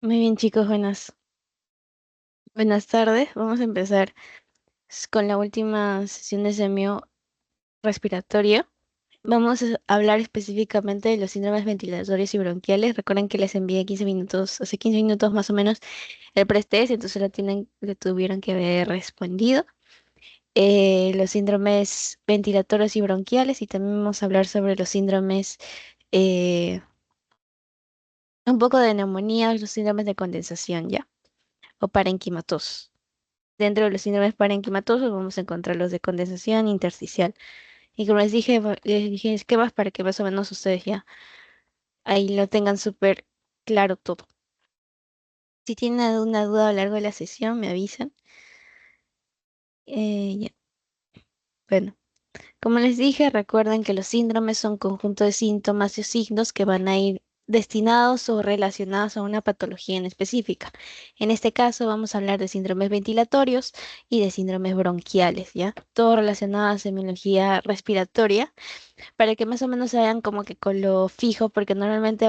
Muy bien, chicos, buenas tardes. Vamos a empezar con la última sesión de semio respiratorio. Vamos a hablar específicamente de los síndromes ventilatorios y bronquiales. Recuerden que les envié 15 minutos, hace 15 minutos más o menos, el pre-test, entonces le tuvieron que haber respondido. Los síndromes ventilatorios y bronquiales, y también vamos a hablar sobre los síndromes, eh, un poco de neumonía, los síndromes de condensación, ¿ya? O parenquimatosos. Dentro de los síndromes parenquimatosos vamos a encontrar los de condensación intersticial. Y como les dije esquemas para que más o menos ustedes ya ahí lo tengan súper claro todo. Si tienen alguna duda a lo largo de la sesión, me avisan. Ya. Bueno, como les dije, recuerden que los síndromes son conjunto de síntomas y signos que van a ir destinados o relacionados a una patología en específica. En este caso vamos a hablar de síndromes ventilatorios y de síndromes bronquiales, ¿ya? Todo relacionado a semiología respiratoria para que más o menos se vayan como que con lo fijo, porque normalmente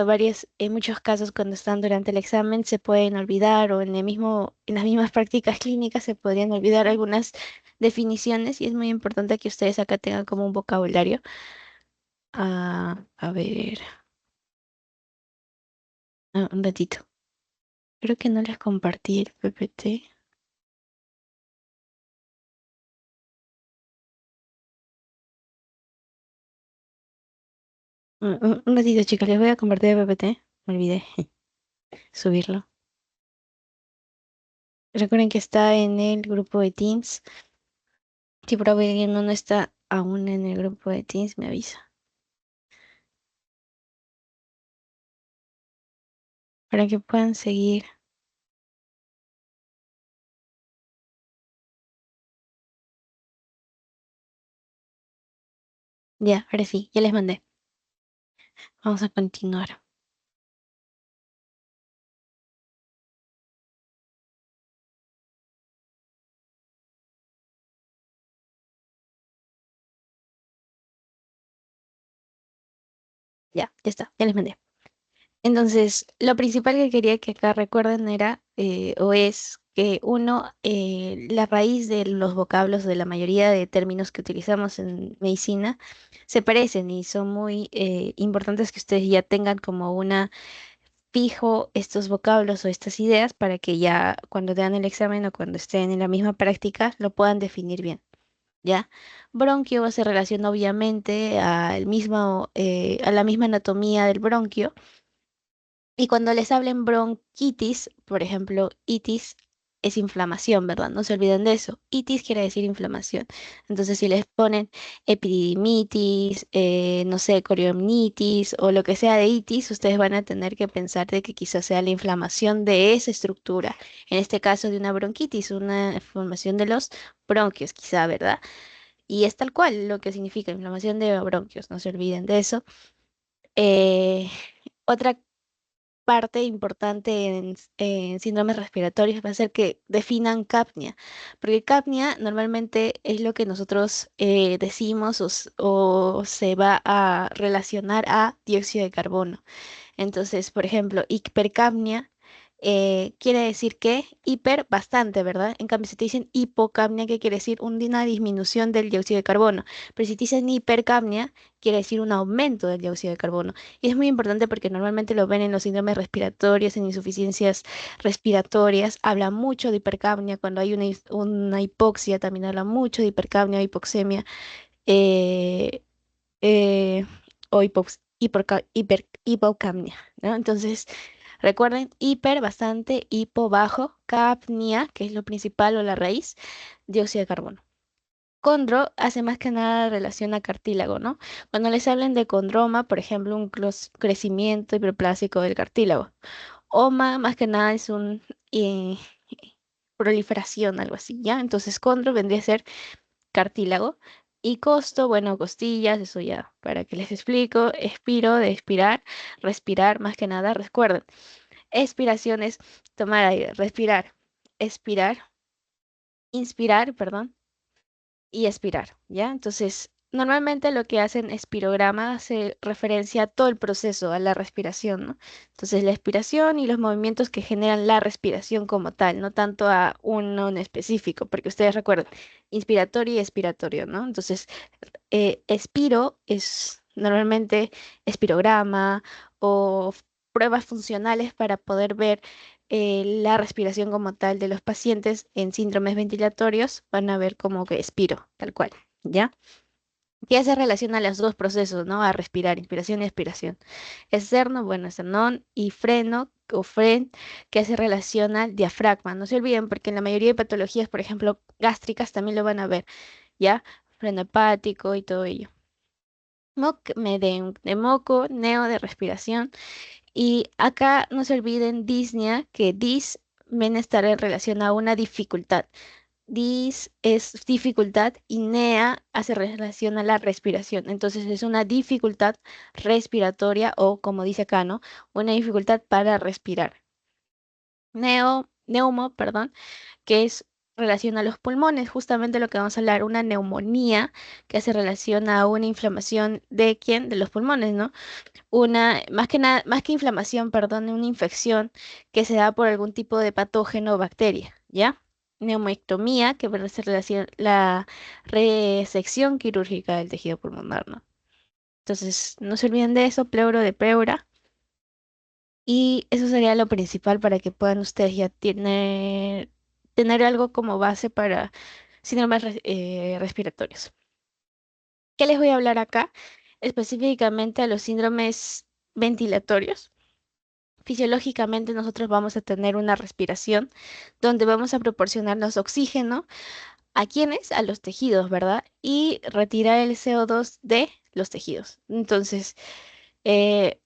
en muchos casos cuando están durante el examen se pueden olvidar o en las mismas prácticas clínicas se podrían olvidar algunas definiciones y es muy importante que ustedes acá tengan como un vocabulario. A ver, un ratito. Creo que no les compartí el PPT. Un ratito, chicas, les voy a compartir el PPT. Me olvidé subirlo. Recuerden que está en el grupo de Teams. Si por alguien no está aún en el grupo de Teams, me avisa. Para que puedan seguir. Ya, ahora sí, ya les mandé. Vamos a continuar. Ya está, ya les mandé. Entonces, lo principal que quería que acá recuerden era, o es, que uno, la raíz de los vocablos de la mayoría de términos que utilizamos en medicina se parecen y son muy importantes que ustedes ya tengan como una fijo estos vocablos o estas ideas para que ya cuando den el examen o cuando estén en la misma práctica lo puedan definir bien. ¿Ya? Bronquio se relaciona obviamente a la misma anatomía del bronquio. Y cuando les hablen bronquitis, por ejemplo, itis es inflamación, ¿verdad? No se olviden de eso. Itis quiere decir inflamación. Entonces, si les ponen epididimitis, no sé, coriomnitis o lo que sea de itis, ustedes van a tener que pensar de que quizás sea la inflamación de esa estructura. En este caso, de una bronquitis, una inflamación de los bronquios, quizá, ¿verdad? Y es tal cual lo que significa inflamación de bronquios, no se olviden de eso. Eh, Otra parte importante en síndromes respiratorios va a ser que definan CAPNIA, porque CAPNIA normalmente es lo que nosotros decimos o se va a relacionar a dióxido de carbono. Entonces, por ejemplo, hipercapnia quiere decir que hiper bastante, ¿verdad? En cambio, si te dicen hipocapnia, ¿qué quiere decir? Una disminución del dióxido de carbono. Pero si te dicen hipercapnia, quiere decir un aumento del dióxido de carbono. Y es muy importante porque normalmente lo ven en los síndromes respiratorios, en insuficiencias respiratorias. Habla mucho de hipercapnia. Cuando hay una hipoxia, también habla mucho de hipercapnia o hipoxemia. eh, eh, o hipocapnia, ¿no? Entonces, recuerden, hiper, bastante, hipo, bajo, capnia, que es lo principal o la raíz, dióxido de carbono. Condro hace más que nada relación a cartílago, ¿no? Cuando les hablen de condroma, por ejemplo, un crecimiento hiperplásico del cartílago. Oma, más que nada, es un eh, proliferación, algo así, ¿ya? Entonces, condro vendría a ser cartílago. Y costo, bueno, costillas, eso ya, para que les explico. Expiro, de expirar, respirar, más que nada, recuerden. Expiración es tomar aire, respirar, expirar, inspirar, perdón, y expirar, ¿ya? Entonces, normalmente lo que hacen espirograma hace referencia a todo el proceso, a la respiración, ¿no? Entonces, la expiración y los movimientos que generan la respiración como tal, no tanto a uno en específico, porque ustedes recuerdan, inspiratorio y expiratorio, ¿no? Entonces, expiro es normalmente espirograma o pruebas funcionales para poder ver la respiración como tal de los pacientes en síndromes ventilatorios, van a ver como que expiro, tal cual, ¿ya? ¿Qué se relaciona a los dos procesos, ¿no? A respirar, inspiración y expiración. Externo, bueno, esternón y freno o fren, que se relaciona al diafragma. No se olviden, porque en la mayoría de patologías, por ejemplo, gástricas, también lo van a ver, ¿ya? Freno hepático y todo ello. De moco, neo de respiración. Y acá no se olviden disnea, que dis viene a estar en relación a una dificultad. Dis es dificultad y nea hace relación a la respiración. Entonces es una dificultad respiratoria o, como dice acá, ¿no? Una dificultad para respirar. Neumo, perdón, que es relación a los pulmones, justamente lo que vamos a hablar, una neumonía que hace relación a una inflamación de quién, de los pulmones, ¿no? Una, más que nada, más que inflamación, perdón, una infección que se da por algún tipo de patógeno o bacteria, ¿ya? Neumoectomía, que hace relación la resección quirúrgica del tejido pulmonar, ¿no? Entonces, no se olviden de eso, pleuro de pleura. Y eso sería lo principal para que puedan ustedes ya tener algo como base para síndromes respiratorios. ¿Qué les voy a hablar acá? Específicamente a los síndromes ventilatorios. Fisiológicamente nosotros vamos a tener una respiración donde vamos a proporcionarnos oxígeno. ¿A quiénes? A los tejidos, ¿verdad? Y retirar el CO2 de los tejidos. Entonces,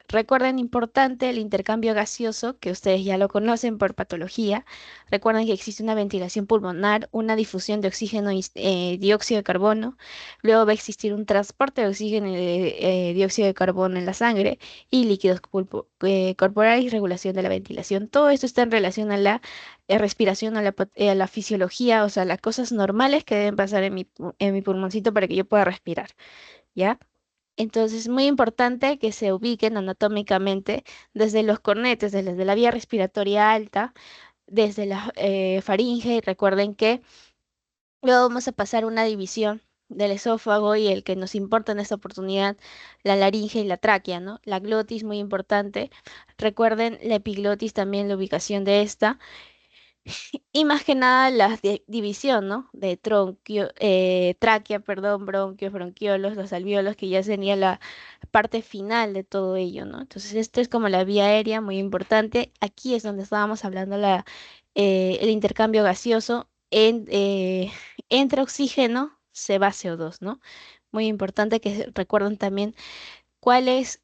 recuerden importante el intercambio gaseoso, que ustedes ya lo conocen por patología. Recuerden que existe una ventilación pulmonar, una difusión de oxígeno y dióxido de carbono. Luego va a existir un transporte de oxígeno y de, dióxido de carbono en la sangre y líquidos corporales y regulación de la ventilación. Todo esto está en relación a la respiración, a la fisiología, o sea, las cosas normales que deben pasar en mi pulmoncito para que yo pueda respirar. ¿Ya? Entonces, es muy importante que se ubiquen anatómicamente desde los cornetes, desde la vía respiratoria alta, desde la faringe, y recuerden que luego vamos a pasar una división del esófago y el que nos importa en esta oportunidad, la laringe y la tráquea, ¿no? La glotis, muy importante. Recuerden la epiglotis también, la ubicación de esta. Y más que nada la división, ¿no? De tráquea, perdón, bronquios, bronquiolos, los alvéolos, que ya sería la parte final de todo ello, ¿no? Entonces, esto es como la vía aérea, muy importante. Aquí es donde estábamos hablando el intercambio gaseoso entre oxígeno, se va CO2, ¿no? Muy importante que recuerden también cuál es,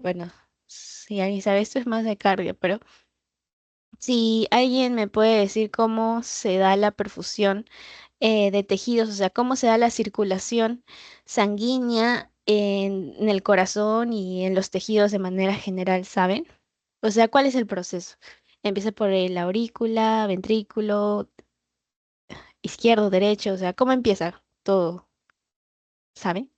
bueno, si alguien sabe, esto es más de cardio, pero si alguien me puede decir cómo se da la perfusión de tejidos, o sea, cómo se da la circulación sanguínea en el corazón y en los tejidos de manera general, ¿saben? O sea, ¿cuál es el proceso? Empieza por la aurícula, ventrículo, izquierdo, derecho, o sea, ¿cómo empieza todo? ¿Saben?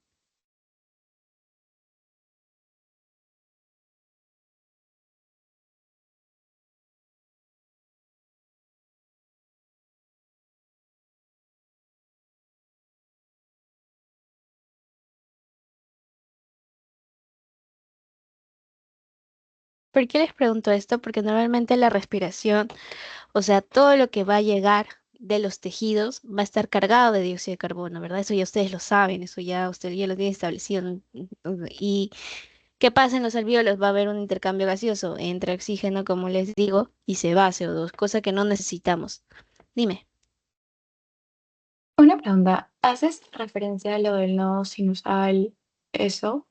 ¿Por qué les pregunto esto? Porque normalmente la respiración, o sea, todo lo que va a llegar de los tejidos va a estar cargado de dióxido de carbono, ¿verdad? Eso ya ustedes lo saben, eso ya ustedes ya lo tienen establecido. ¿Y qué pasa en los alvéolos? Va a haber un intercambio gaseoso entre oxígeno, como les digo, y se va CO2, cosa que no necesitamos. Dime, Una pregunta, ¿haces referencia a lo del nodo sinusal, eso,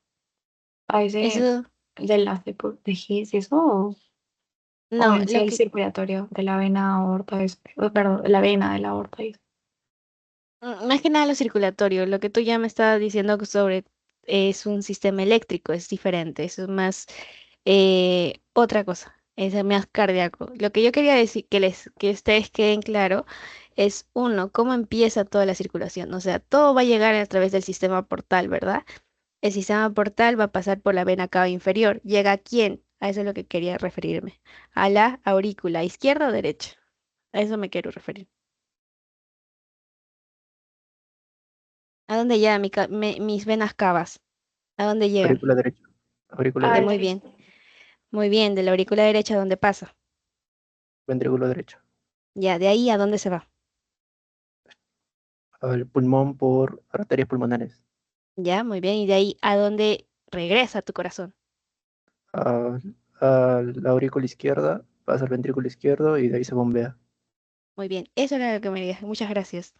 a ese eso enlace de His y eso, o no, en sí lo el que circulatorio de la vena aorta, perdón, la vena de la aorta? más que nada lo circulatorio, lo que tú ya me estabas diciendo sobre es un sistema eléctrico, es diferente, eso es más otra cosa, es más cardíaco. Lo que yo quería decir, que ustedes queden claro, es uno, cómo empieza toda la circulación. O sea, todo va a llegar a través del sistema portal, ¿verdad? El sistema portal va a pasar por la vena cava inferior. ¿Llega a quién? A eso es lo que quería referirme. A la aurícula, ¿izquierda o derecha? A eso me quiero referir. ¿A dónde llegan mis venas cavas? ¿A dónde llegan? Aurícula derecha. Aurícula Ah, Muy derecha. bien, muy bien. De la aurícula derecha, ¿a dónde pasa? Ventrículo derecho. Ya, de ahí, ¿a dónde se va? Al pulmón por arterias pulmonares. Ya, muy bien. Y de ahí, ¿a dónde regresa tu corazón? A, a la aurícula izquierda, pasa al ventrículo izquierdo y de ahí se bombea. Muy bien. Eso era lo que me digas. Muchas gracias.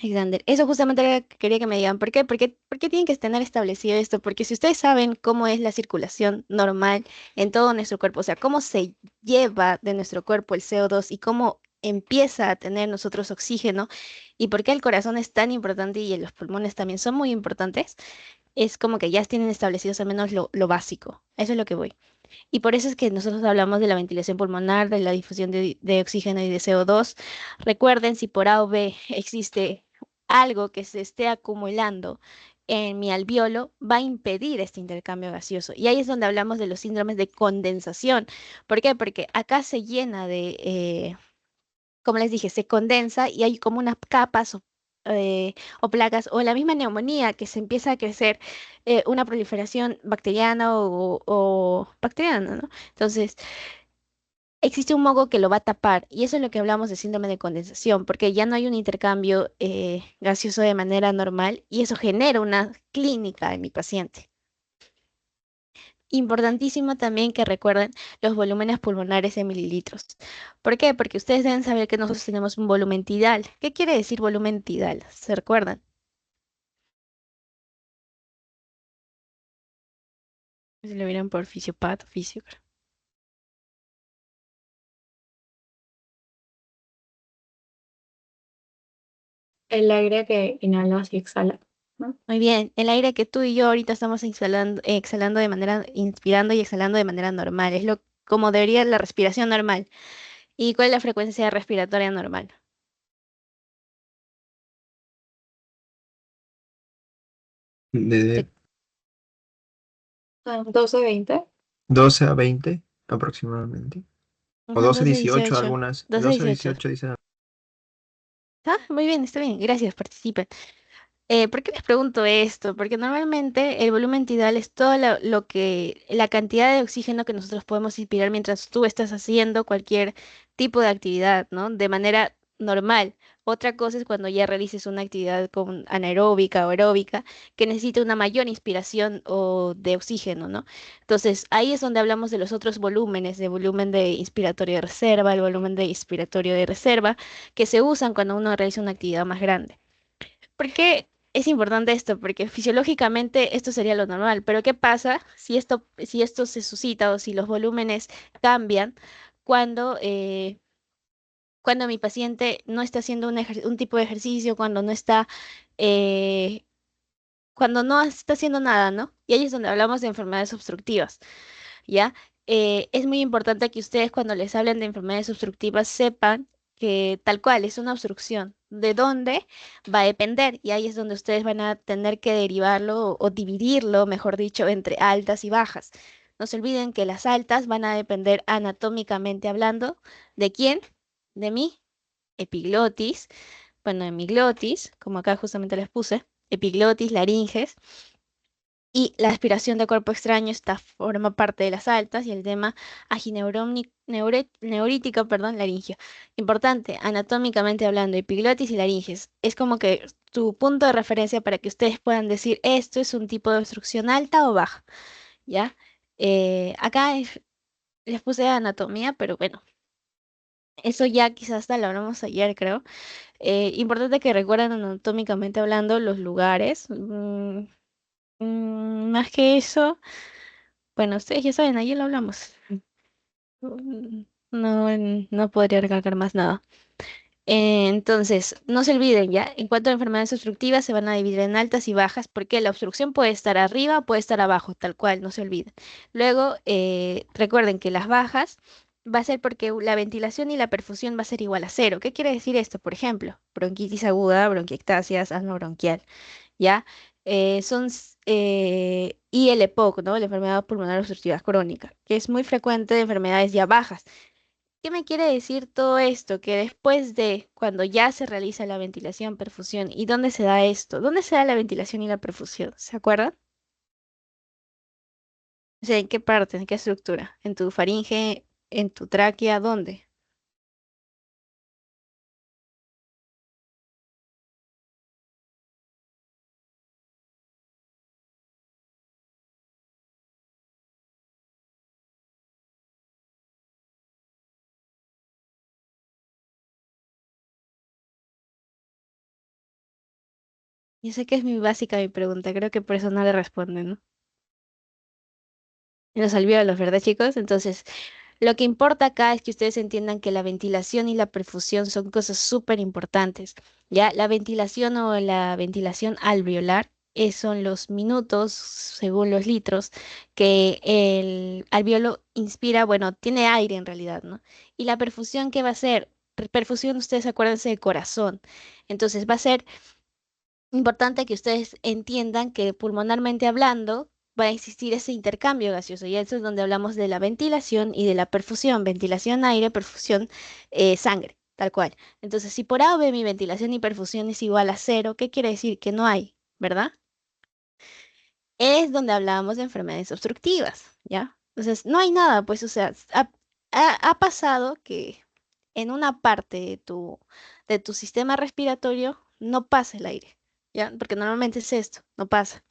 Alexander, eso justamente era lo que quería que me digan. ¿Por qué? ¿Por qué tienen que tener establecido esto? Porque si ustedes saben cómo es la circulación normal en todo nuestro cuerpo, o sea, cómo se lleva de nuestro cuerpo el CO2 y cómo empieza a tener nosotros oxígeno y por qué el corazón es tan importante y los pulmones también son muy importantes, es como que ya tienen establecidos al menos lo básico. Eso es lo que voy. Y por eso es que nosotros hablamos de la ventilación pulmonar, de la difusión de oxígeno y de CO2. Recuerden, si por A o B existe algo que se esté acumulando en mi alveolo, va a impedir este intercambio gaseoso. Y ahí es donde hablamos de los síndromes de condensación. ¿Por qué? Porque acá se llena como les dije, se condensa y hay como unas capas o placas, o la misma neumonía que se empieza a crecer, una proliferación bacteriana o bacteriana, ¿no? Entonces, existe un moco que lo va a tapar y eso es lo que hablamos de síndrome de condensación, porque ya no hay un intercambio gaseoso de manera normal y eso genera una clínica en mi paciente. Importantísimo también que recuerden los volúmenes pulmonares en mililitros. ¿Por qué? Porque ustedes deben saber que nosotros tenemos un volumen tidal. ¿Qué quiere decir volumen tidal? ¿Se recuerdan? Si lo vieron por fisiopat, fisio. el aire que inhalas y exhalas, ¿no? Muy bien, el aire que tú y yo ahorita estamos exhalando de manera, inspirando y exhalando de manera normal. Es lo como debería la respiración normal. ¿Y cuál es la frecuencia respiratoria normal? De Se- 12, 20. 12 a 20 aproximadamente. O Ujú, 12 12, 18 18. algunas. 12, 12 a 18. 18 dicen. Ah, muy bien, está bien. Gracias, participen. ¿Por qué les pregunto esto? Porque normalmente el volumen tidal es todo la cantidad de oxígeno que nosotros podemos inspirar mientras tú estás haciendo cualquier tipo de actividad, ¿no? De manera normal. Otra cosa es cuando ya realices una actividad con anaeróbica o aeróbica que necesita una mayor inspiración o de oxígeno, ¿no? Entonces, ahí es donde hablamos de los otros volúmenes, de volumen de inspiratorio de reserva, el volumen de inspiratorio de reserva, que se usan cuando uno realiza una actividad más grande. ¿Por qué es importante esto? Porque fisiológicamente esto sería lo normal, pero ¿qué pasa si esto se suscita o si los volúmenes cambian cuando, cuando mi paciente no está haciendo un tipo de ejercicio, eh, cuando no está haciendo nada, ¿no? Y ahí es donde hablamos de enfermedades obstructivas. ¿Ya? Es muy importante que ustedes cuando les hablen de enfermedades obstructivas sepan que tal cual es una obstrucción. ¿De dónde? Va a depender y ahí es donde ustedes van a tener que derivarlo o dividirlo, mejor dicho, entre altas y bajas. No se olviden que las altas van a depender anatómicamente hablando. ¿De quién? De mi epiglotis, bueno, de mi glotis, como acá justamente les puse, epiglotis, laringes. Y la aspiración de cuerpo extraño esta forma parte de las altas y el tema neurítica, perdón, laringio. Importante, anatómicamente hablando, epiglotis y laringes. Es como que tu punto de referencia para que ustedes puedan decir esto es un tipo de obstrucción alta o baja, ¿ya? Acá les puse anatomía, pero bueno, eso ya quizás hasta lo hablamos ayer, creo. Importante que recuerden anatómicamente hablando los lugares. Más que eso. Bueno, ustedes ya saben, ayer lo hablamos. No, no podría recalcar más nada. Entonces, no se olviden ya, en cuanto a enfermedades obstructivas, se van a dividir en altas y bajas, porque la obstrucción puede estar arriba, puede estar abajo, tal cual, no se olviden. Luego, recuerden que las bajas va a ser porque la ventilación y la perfusión va a ser igual a cero. ¿Qué quiere decir esto? Por ejemplo, bronquitis aguda, bronquiectasias, asma bronquial, ¿ya? Y el EPOC, ¿no? La enfermedad pulmonar obstructiva crónica, que es muy frecuente de enfermedades ya bajas. ¿Qué me quiere decir todo esto? Que después de cuando ya se realiza la ventilación, perfusión, ¿y dónde se da esto? ¿Dónde se da la ventilación y la perfusión? ¿Se acuerdan? O sea, ¿en qué parte? ¿En qué estructura? ¿En tu faringe? ¿En tu tráquea? ¿Dónde? Yo sé que es muy básica mi pregunta, creo que por eso no le responden, ¿no? En los alvéolos, ¿verdad, chicos? Entonces, lo que importa acá es que ustedes entiendan que la ventilación y la perfusión son cosas súper importantes. Ya, la ventilación o la ventilación alveolar son los minutos, según los litros, que el alveolo inspira, bueno, tiene aire en realidad, ¿no? Y la perfusión, ¿qué va a ser? Perfusión, ustedes acuérdense de corazón. Entonces, va a ser importante que ustedes entiendan que pulmonarmente hablando va a existir ese intercambio gaseoso y eso es donde hablamos de la ventilación y de la perfusión, ventilación aire, perfusión sangre, tal cual. Entonces, si por A o B mi ventilación y perfusión es igual a cero, ¿qué quiere decir? Que no hay, ¿verdad? Es donde hablábamos de enfermedades obstructivas, ¿ya? Entonces, no hay nada, pues, o sea, ha pasado que en una parte de tu sistema respiratorio no pasa el aire, ¿ya? Porque normalmente es esto, no pasa.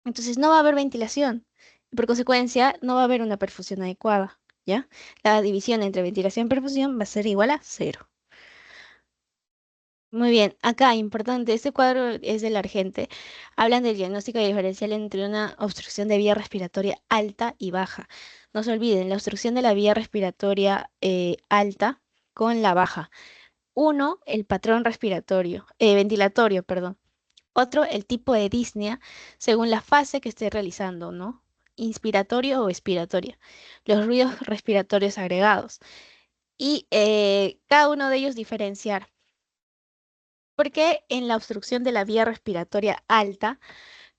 Entonces, no va a haber ventilación. Y por consecuencia, no va a haber una perfusión adecuada, ¿ya? La división entre ventilación y perfusión va a ser igual a cero. Muy bien, acá importante, este cuadro es del Argente. Hablan del diagnóstico diferencial entre una obstrucción de vía respiratoria alta y baja. No se olviden, la obstrucción de la vía respiratoria alta con la baja. Uno, el patrón respiratorio, ventilatorio, perdón. Otro, el tipo de disnea, según la fase que esté realizando, ¿no? Inspiratorio o expiratorio. Los ruidos respiratorios agregados. Y cada uno de ellos diferenciar. Porque en la obstrucción de la vía respiratoria alta,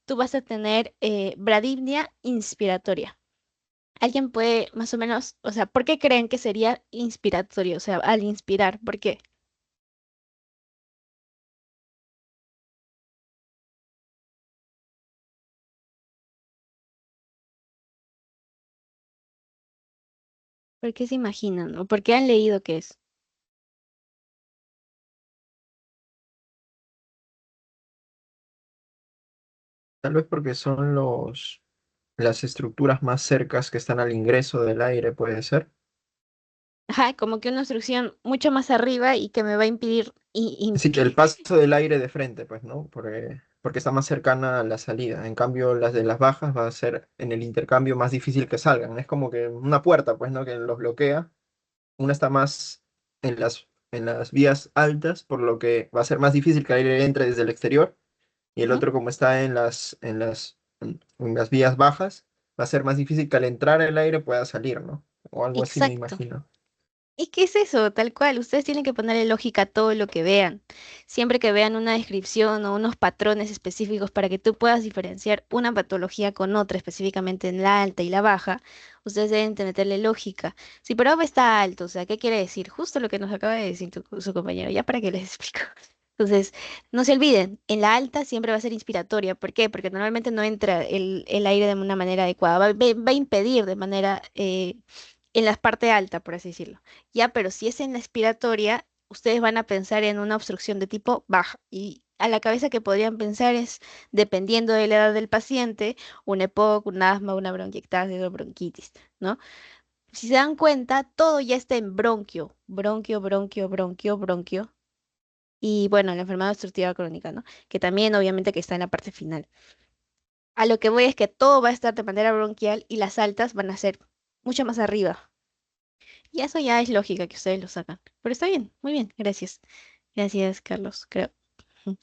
tú vas a tener bradipnea inspiratoria. ¿Alguien puede más o menos, o sea, por qué creen que sería inspiratorio? O sea, al inspirar, ¿por qué? ¿Por qué se imaginan? ¿O por qué han leído qué es? Tal vez porque son las estructuras más cercas que están al ingreso del aire, puede ser. Ajá, como que una obstrucción mucho más arriba y que me va a impedir Sí, que el paso del aire de frente, pues, ¿no? Porque está más cercana a la salida. En cambio, las de las bajas va a ser en el intercambio más difícil que salgan. Es como que una puerta, pues, ¿no? Que los bloquea. Una está más en las vías altas, por lo que va a ser más difícil que el aire entre desde el exterior. Y el Ujú. otro, como está en las vías bajas, va a ser más difícil que al entrar el aire pueda salir, ¿no? O algo así me Exacto. imagino. ¿Y qué es eso? Tal cual, ustedes tienen que ponerle lógica a todo lo que vean. Siempre que vean una descripción o unos patrones específicos para que tú puedas diferenciar una patología con otra, específicamente en la alta y la baja, ustedes deben de meterle lógica. Si por ahora está alto, o sea, ¿qué quiere decir? Justo lo que nos acaba de decir su compañero, ya para que les explico. Entonces, no se olviden, en la alta siempre va a ser inspiratoria. ¿Por qué? Porque normalmente no entra el aire de una manera adecuada. Va a impedir de manera, en la parte alta, por así decirlo. Ya, pero si es en la expiratoria, ustedes van a pensar en una obstrucción de tipo baja. Y a la cabeza que podrían pensar es, dependiendo de la edad del paciente, un EPOC, un asma, una bronquiectasis o bronquitis, ¿no? Si se dan cuenta, todo ya está en bronquio, bronquio, bronquio, bronquio, bronquio. Y bueno, la enfermedad obstructiva crónica, ¿no? Que también obviamente que está en la parte final. A lo que voy es que todo va a estar de manera bronquial y las altas van a ser mucho más arriba. Y eso ya es lógica que ustedes lo sacan. Pero está bien, muy bien, gracias. Gracias, Carlos, creo. Ujú.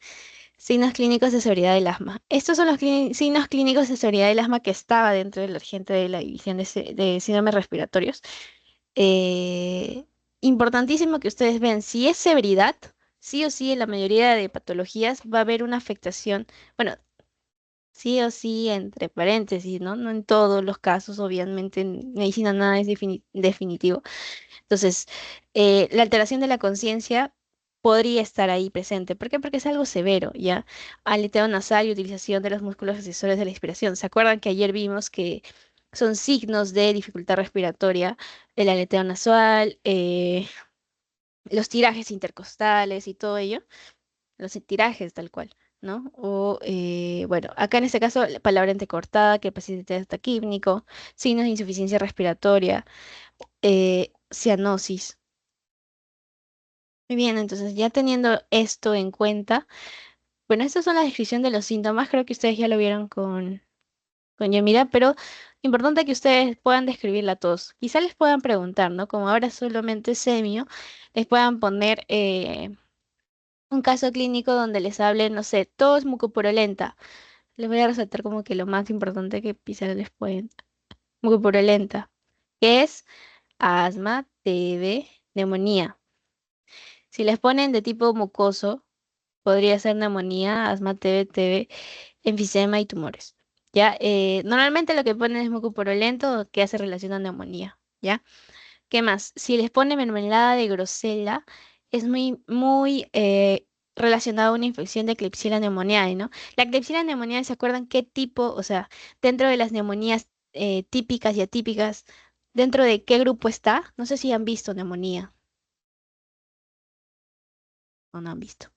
Signos clínicos de severidad del asma. Estos son los signos clínicos de severidad del asma que estaba dentro del agente de la división de síndromes respiratorios. eh, importantísimo que ustedes vean, si es severidad, sí o sí en la mayoría de patologías va a haber una afectación, bueno, sí o sí entre paréntesis, ¿no? No en todos los casos, obviamente en medicina nada es definitivo. Entonces, la alteración de la conciencia podría estar ahí presente. ¿Por qué? Porque es algo severo, ¿ya? Aleteo nasal y utilización de los músculos accesorios de la respiración. ¿Se acuerdan que ayer vimos que son signos de dificultad respiratoria? El aleteo nasal, los tirajes intercostales y todo ello. Los tirajes tal cual, ¿no? O, bueno, acá en este caso, la palabra entrecortada, que el paciente está taquípnico, signos de insuficiencia respiratoria, cianosis. Muy bien, entonces ya teniendo esto en cuenta, bueno, estas son la descripción de los síntomas, creo que ustedes ya lo vieron con Yamira, pero importante que ustedes puedan describirla todos. Quizá les puedan preguntar, ¿no? Como ahora solamente es semio, les puedan poner un caso clínico donde les hable, no sé, tos mucopurulenta. Les voy a resaltar como que lo más importante que quizá les pueden. Mucopurulenta, que es asma, TB, neumonía. Si les ponen de tipo mucoso, podría ser neumonía, asma, TB, enfisema y tumores. ¿Ya? Normalmente lo que ponen es mucopurulento que hace relación a neumonía. ¿Ya? ¿Qué más? Si les ponen mermelada de grosella, es muy relacionado a una infección de Klebsiella pneumoniae, ¿no? La Klebsiella pneumoniae, ¿se acuerdan qué tipo? O sea, dentro de las neumonías típicas y atípicas, ¿dentro de qué grupo está? No sé si han visto neumonía o no han visto.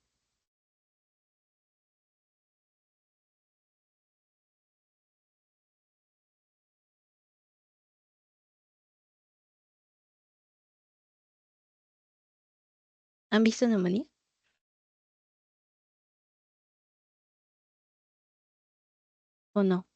¿Han visto neumonía o no?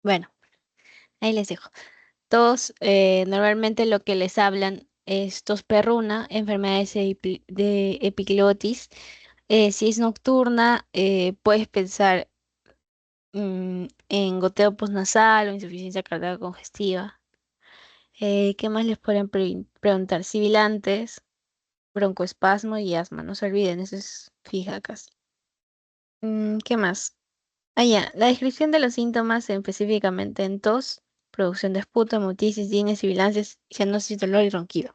Bueno, ahí les dejo. Todos normalmente lo que les hablan es tos perruna, enfermedades de epiglotis. Si es nocturna, puedes pensar en goteo postnasal o insuficiencia cardíaca congestiva. ¿Qué más les pueden preguntar? Sibilantes, broncoespasmo y asma. No se olviden, eso es fija casi. ¿Qué más? Ah, ya, la descripción de los síntomas específicamente en tos, producción de esputo, hemoptisis, disnea, sibilancias, cianosis, dolor y ronquido.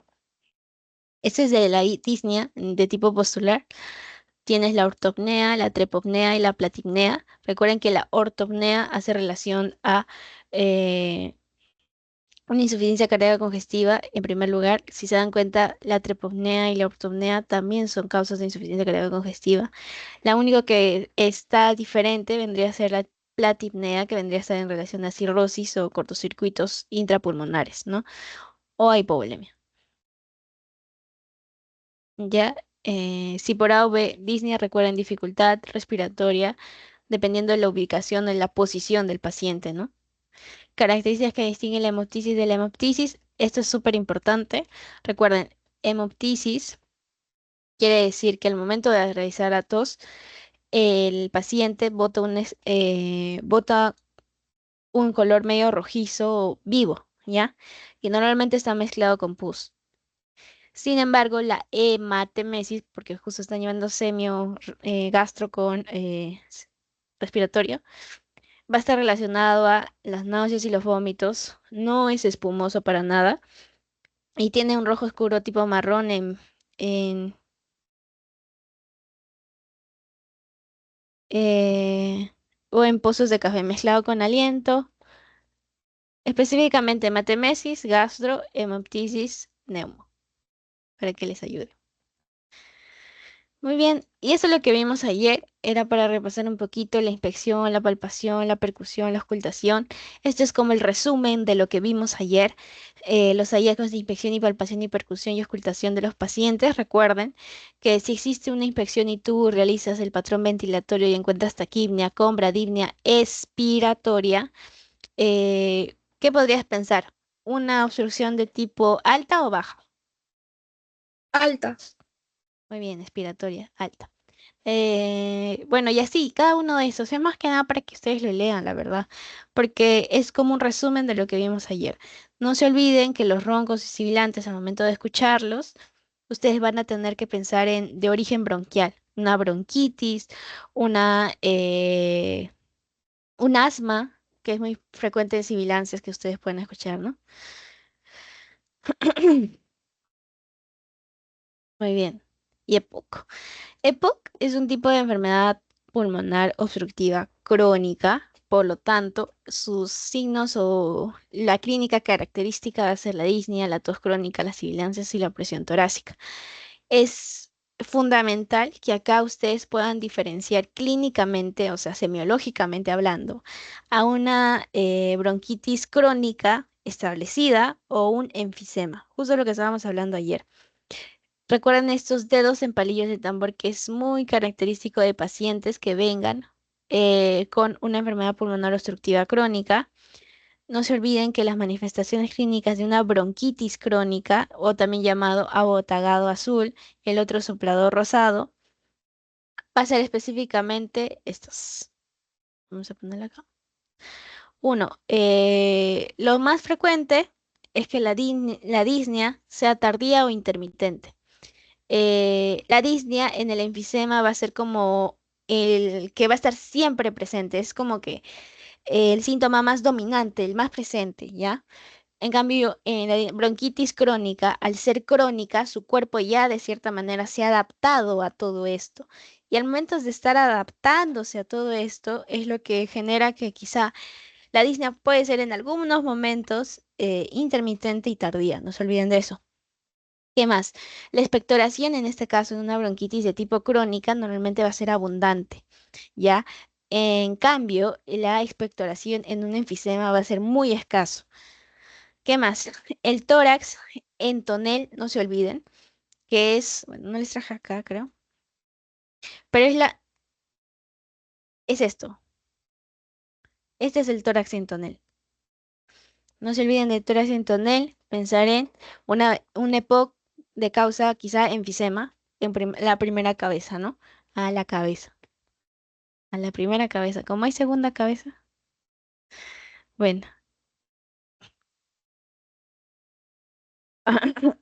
Este es de la disnea de tipo postular. Tienes la ortopnea, la trepopnea y la platipnea. Recuerden que la ortopnea hace relación a eh, una insuficiencia cardíaca congestiva. En primer lugar, si se dan cuenta, la trepopnea y la ortopnea también son causas de insuficiencia cardíaca congestiva. La única que está diferente vendría a ser la platipnea, que vendría a estar en relación a cirrosis o cortocircuitos intrapulmonares, ¿no? O a hipovolemia. Ya, si por A o B, disnea, recuerden dificultad respiratoria, dependiendo de la ubicación o la posición del paciente, ¿no? Características que distinguen la hemoptisis de la hemoptisis. Esto es súper importante. Recuerden, hemoptisis quiere decir que al momento de realizar a tos, el paciente bota un color medio rojizo vivo, ¿ya? Y normalmente está mezclado con pus. Sin embargo, la hematemesis, porque justo están llevando semio gastro con respiratorio, va a estar relacionado a las náuseas y los vómitos. No es espumoso para nada y tiene un rojo oscuro tipo marrón en, eh, o en pozos de café mezclado con aliento. Específicamente hematemesis, gastro, hemoptisis, neumo, para que les ayude. Muy bien, y eso es lo que vimos ayer. Era para repasar un poquito la inspección, la palpación, la percusión, la ocultación. Esto es como el resumen de lo que vimos ayer. Los hallazgos de inspección y palpación y percusión y ocultación de los pacientes. Recuerden que si existe una inspección y tú realizas el patrón ventilatorio y encuentras taquipnia con bradipnia expiratoria, ¿qué podrías pensar? ¿Una obstrucción de tipo alta o baja? Alta. Muy bien, expiratoria, alta. Bueno, y así, cada uno de esos, es más que nada para que ustedes lo lean, la verdad, porque es como un resumen de lo que vimos ayer. No se olviden que los roncos y sibilantes al momento de escucharlos, ustedes van a tener que pensar en de origen bronquial, una bronquitis, una, un asma, que es muy frecuente en sibilancias que ustedes pueden escuchar, ¿no? Muy bien. Y EPOC. EPOC es un tipo de enfermedad pulmonar obstructiva crónica, por lo tanto, sus signos o la clínica característica va a ser la disnea, la tos crónica, las sibilancias y la presión torácica. Es fundamental que acá ustedes puedan diferenciar clínicamente, o sea, semiológicamente hablando, a una bronquitis crónica establecida o un enfisema, justo lo que estábamos hablando ayer. Recuerden estos dedos en palillos de tambor que es muy característico de pacientes que vengan con una enfermedad pulmonar obstructiva crónica. No se olviden que las manifestaciones clínicas de una bronquitis crónica, o también llamado abotagado azul, el otro soplador rosado, va a ser específicamente estos. Vamos a ponerla acá. Uno, lo más frecuente es que la disnea sea tardía o intermitente. La disnea en el enfisema va a ser como el que va a estar siempre presente, es como que el síntoma más dominante, el más presente, ¿ya? En cambio, en la bronquitis crónica, al ser crónica, su cuerpo ya de cierta manera se ha adaptado a todo esto. Y al momento de estar adaptándose a todo esto, es lo que genera que quizá la disnea puede ser en algunos momentos intermitente y tardía, no se olviden de eso. ¿Qué más? La expectoración, en este caso, en una bronquitis de tipo crónica, normalmente va a ser abundante, ¿ya? En cambio, la expectoración en un enfisema va a ser muy escaso. ¿Qué más? El tórax en tonel, no se olviden, que es, bueno, no les traje acá, creo, pero es esto. Este es el tórax en tonel. No se olviden del tórax en tonel, pensar en un EPOC de causa quizá enfisema en la primera cabeza, ¿no? A la cabeza. A la primera cabeza. ¿Cómo hay segunda cabeza? Bueno,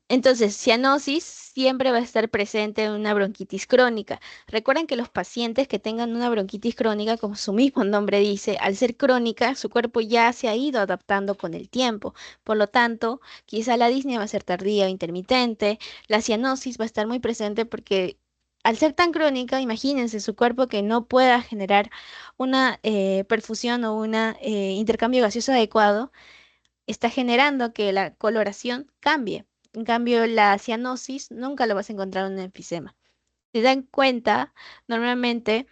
entonces, cianosis siempre va a estar presente en una bronquitis crónica. Recuerden que los pacientes que tengan una bronquitis crónica, como su mismo nombre dice, al ser crónica, su cuerpo ya se ha ido adaptando con el tiempo. Por lo tanto, quizá la disnea va a ser tardía o intermitente, la cianosis va a estar muy presente porque al ser tan crónica, imagínense su cuerpo que no pueda generar una perfusión o un intercambio gaseoso adecuado está generando que la coloración cambie. En cambio, la cianosis nunca lo vas a encontrar en un enfisema. Si dan cuenta, normalmente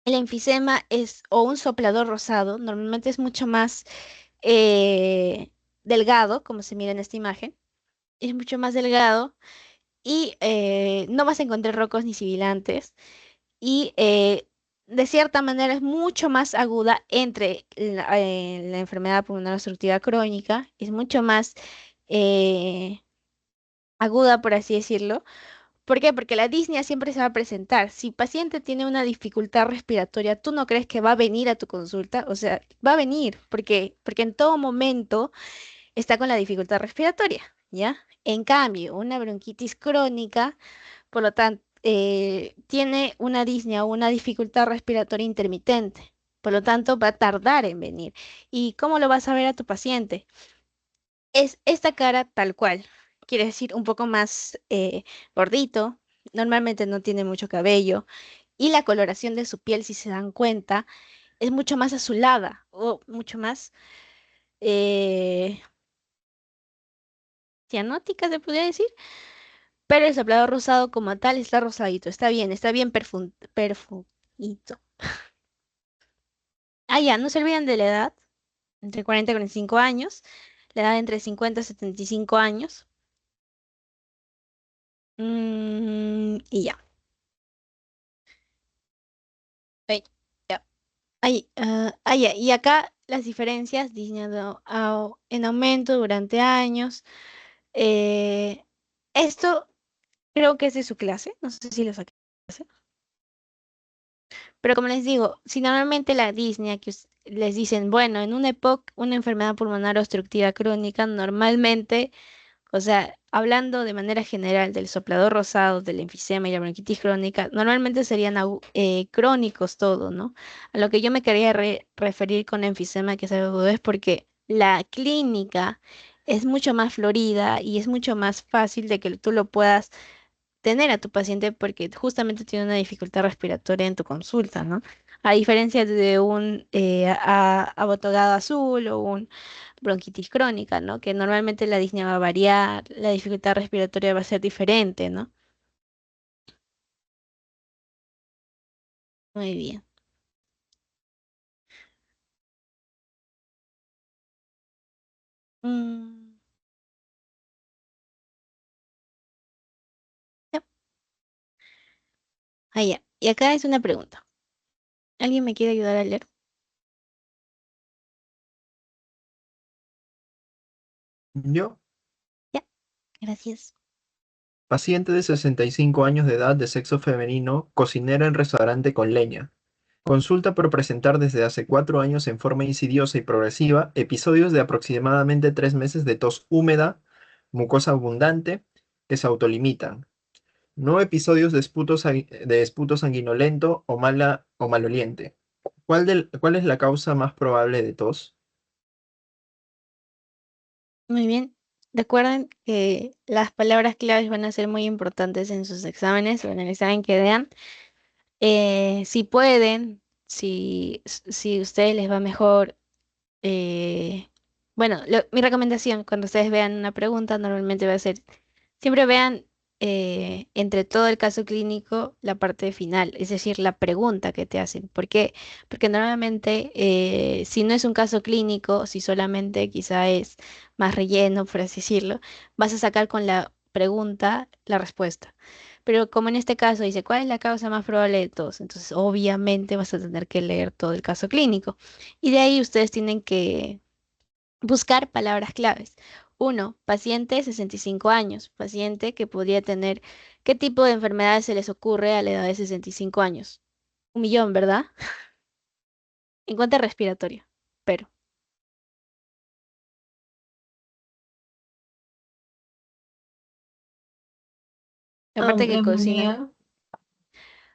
el enfisema es, o un soplador rosado, normalmente es mucho más delgado, como se mira en esta imagen, es mucho más delgado y no vas a encontrar rocos ni sibilantes y de cierta manera es mucho más aguda entre la enfermedad pulmonar obstructiva crónica, es mucho más eh, aguda, por así decirlo. ¿Por qué? Porque la disnea siempre se va a presentar. Si el paciente tiene una dificultad respiratoria, ¿tú no crees que va a venir a tu consulta? O sea, va a venir, porque en todo momento está con la dificultad respiratoria, ¿ya? En cambio, una bronquitis crónica por lo tanto, tiene una disnea o una dificultad respiratoria intermitente. Por lo tanto, va a tardar en venir. ¿Y cómo lo vas a ver a tu paciente? Es esta cara tal cual. Quiere decir un poco más gordito. Normalmente no tiene mucho cabello. Y la coloración de su piel, si se dan cuenta, es mucho más azulada o mucho más eh, cianótica, se podría decir. Pero el soplador rosado como tal está rosadito, está bien perfumito. Ah, ya, no se olviden de la edad, entre 40 y 45 años, la edad entre 50 y 75 años. Y ya. Ay, ya. Ya. Y acá las diferencias en aumento durante años. Eh, Esto creo que es de su clase, no sé si lo saqué. Pero como les digo, si normalmente la disnea les dicen, bueno, en una época, una enfermedad pulmonar obstructiva crónica, normalmente, o sea, hablando de manera general del soplador rosado, del enfisema y la bronquitis crónica, normalmente serían crónicos todo, ¿no? A lo que yo me quería referir con enfisema que es agudo es porque la clínica es mucho más florida y es mucho más fácil de que tú lo puedas tener a tu paciente porque justamente tiene una dificultad respiratoria en tu consulta, ¿no? A diferencia de un abotagado azul o un bronquitis crónica, ¿no? Que normalmente la disnea va a variar, la dificultad respiratoria va a ser diferente, ¿no? Muy bien. Mm, ya. Ya. Y acá es una pregunta. ¿Alguien me quiere ayudar a leer? Yo, Ya, gracias. paciente de 65 años de edad de sexo femenino, cocinera en restaurante con leña. Consulta por presentar desde hace 4 años en forma insidiosa y progresiva episodios de aproximadamente 3 meses de tos húmeda, mucosa abundante, que se autolimitan. No episodios de esputo sanguinolento o maloliente. ¿Cuál es la causa más probable de tos? Muy bien. Recuerden que las palabras claves van a ser muy importantes en sus exámenes o en el examen que vean. Si pueden, si a ustedes les va mejor, bueno, mi recomendación cuando ustedes vean una pregunta normalmente va a ser, siempre vean entre todo el caso clínico la parte final, es decir, la pregunta que te hacen. ¿Por qué? Porque normalmente si no es un caso clínico, si solamente quizá es más relleno, por así decirlo, vas a sacar con la pregunta la respuesta. Pero como en este caso dice, ¿cuál es la causa más probable de todos? Entonces, obviamente vas a tener que leer todo el caso clínico. Y de ahí ustedes tienen que buscar palabras claves. Uno, paciente 65 años, paciente que podría tener, ¿qué tipo de enfermedades se les ocurre a la edad de 65 años? 1 millón, ¿verdad? En cuanto a respiratorio, pero aparte que cocina, Neumonía,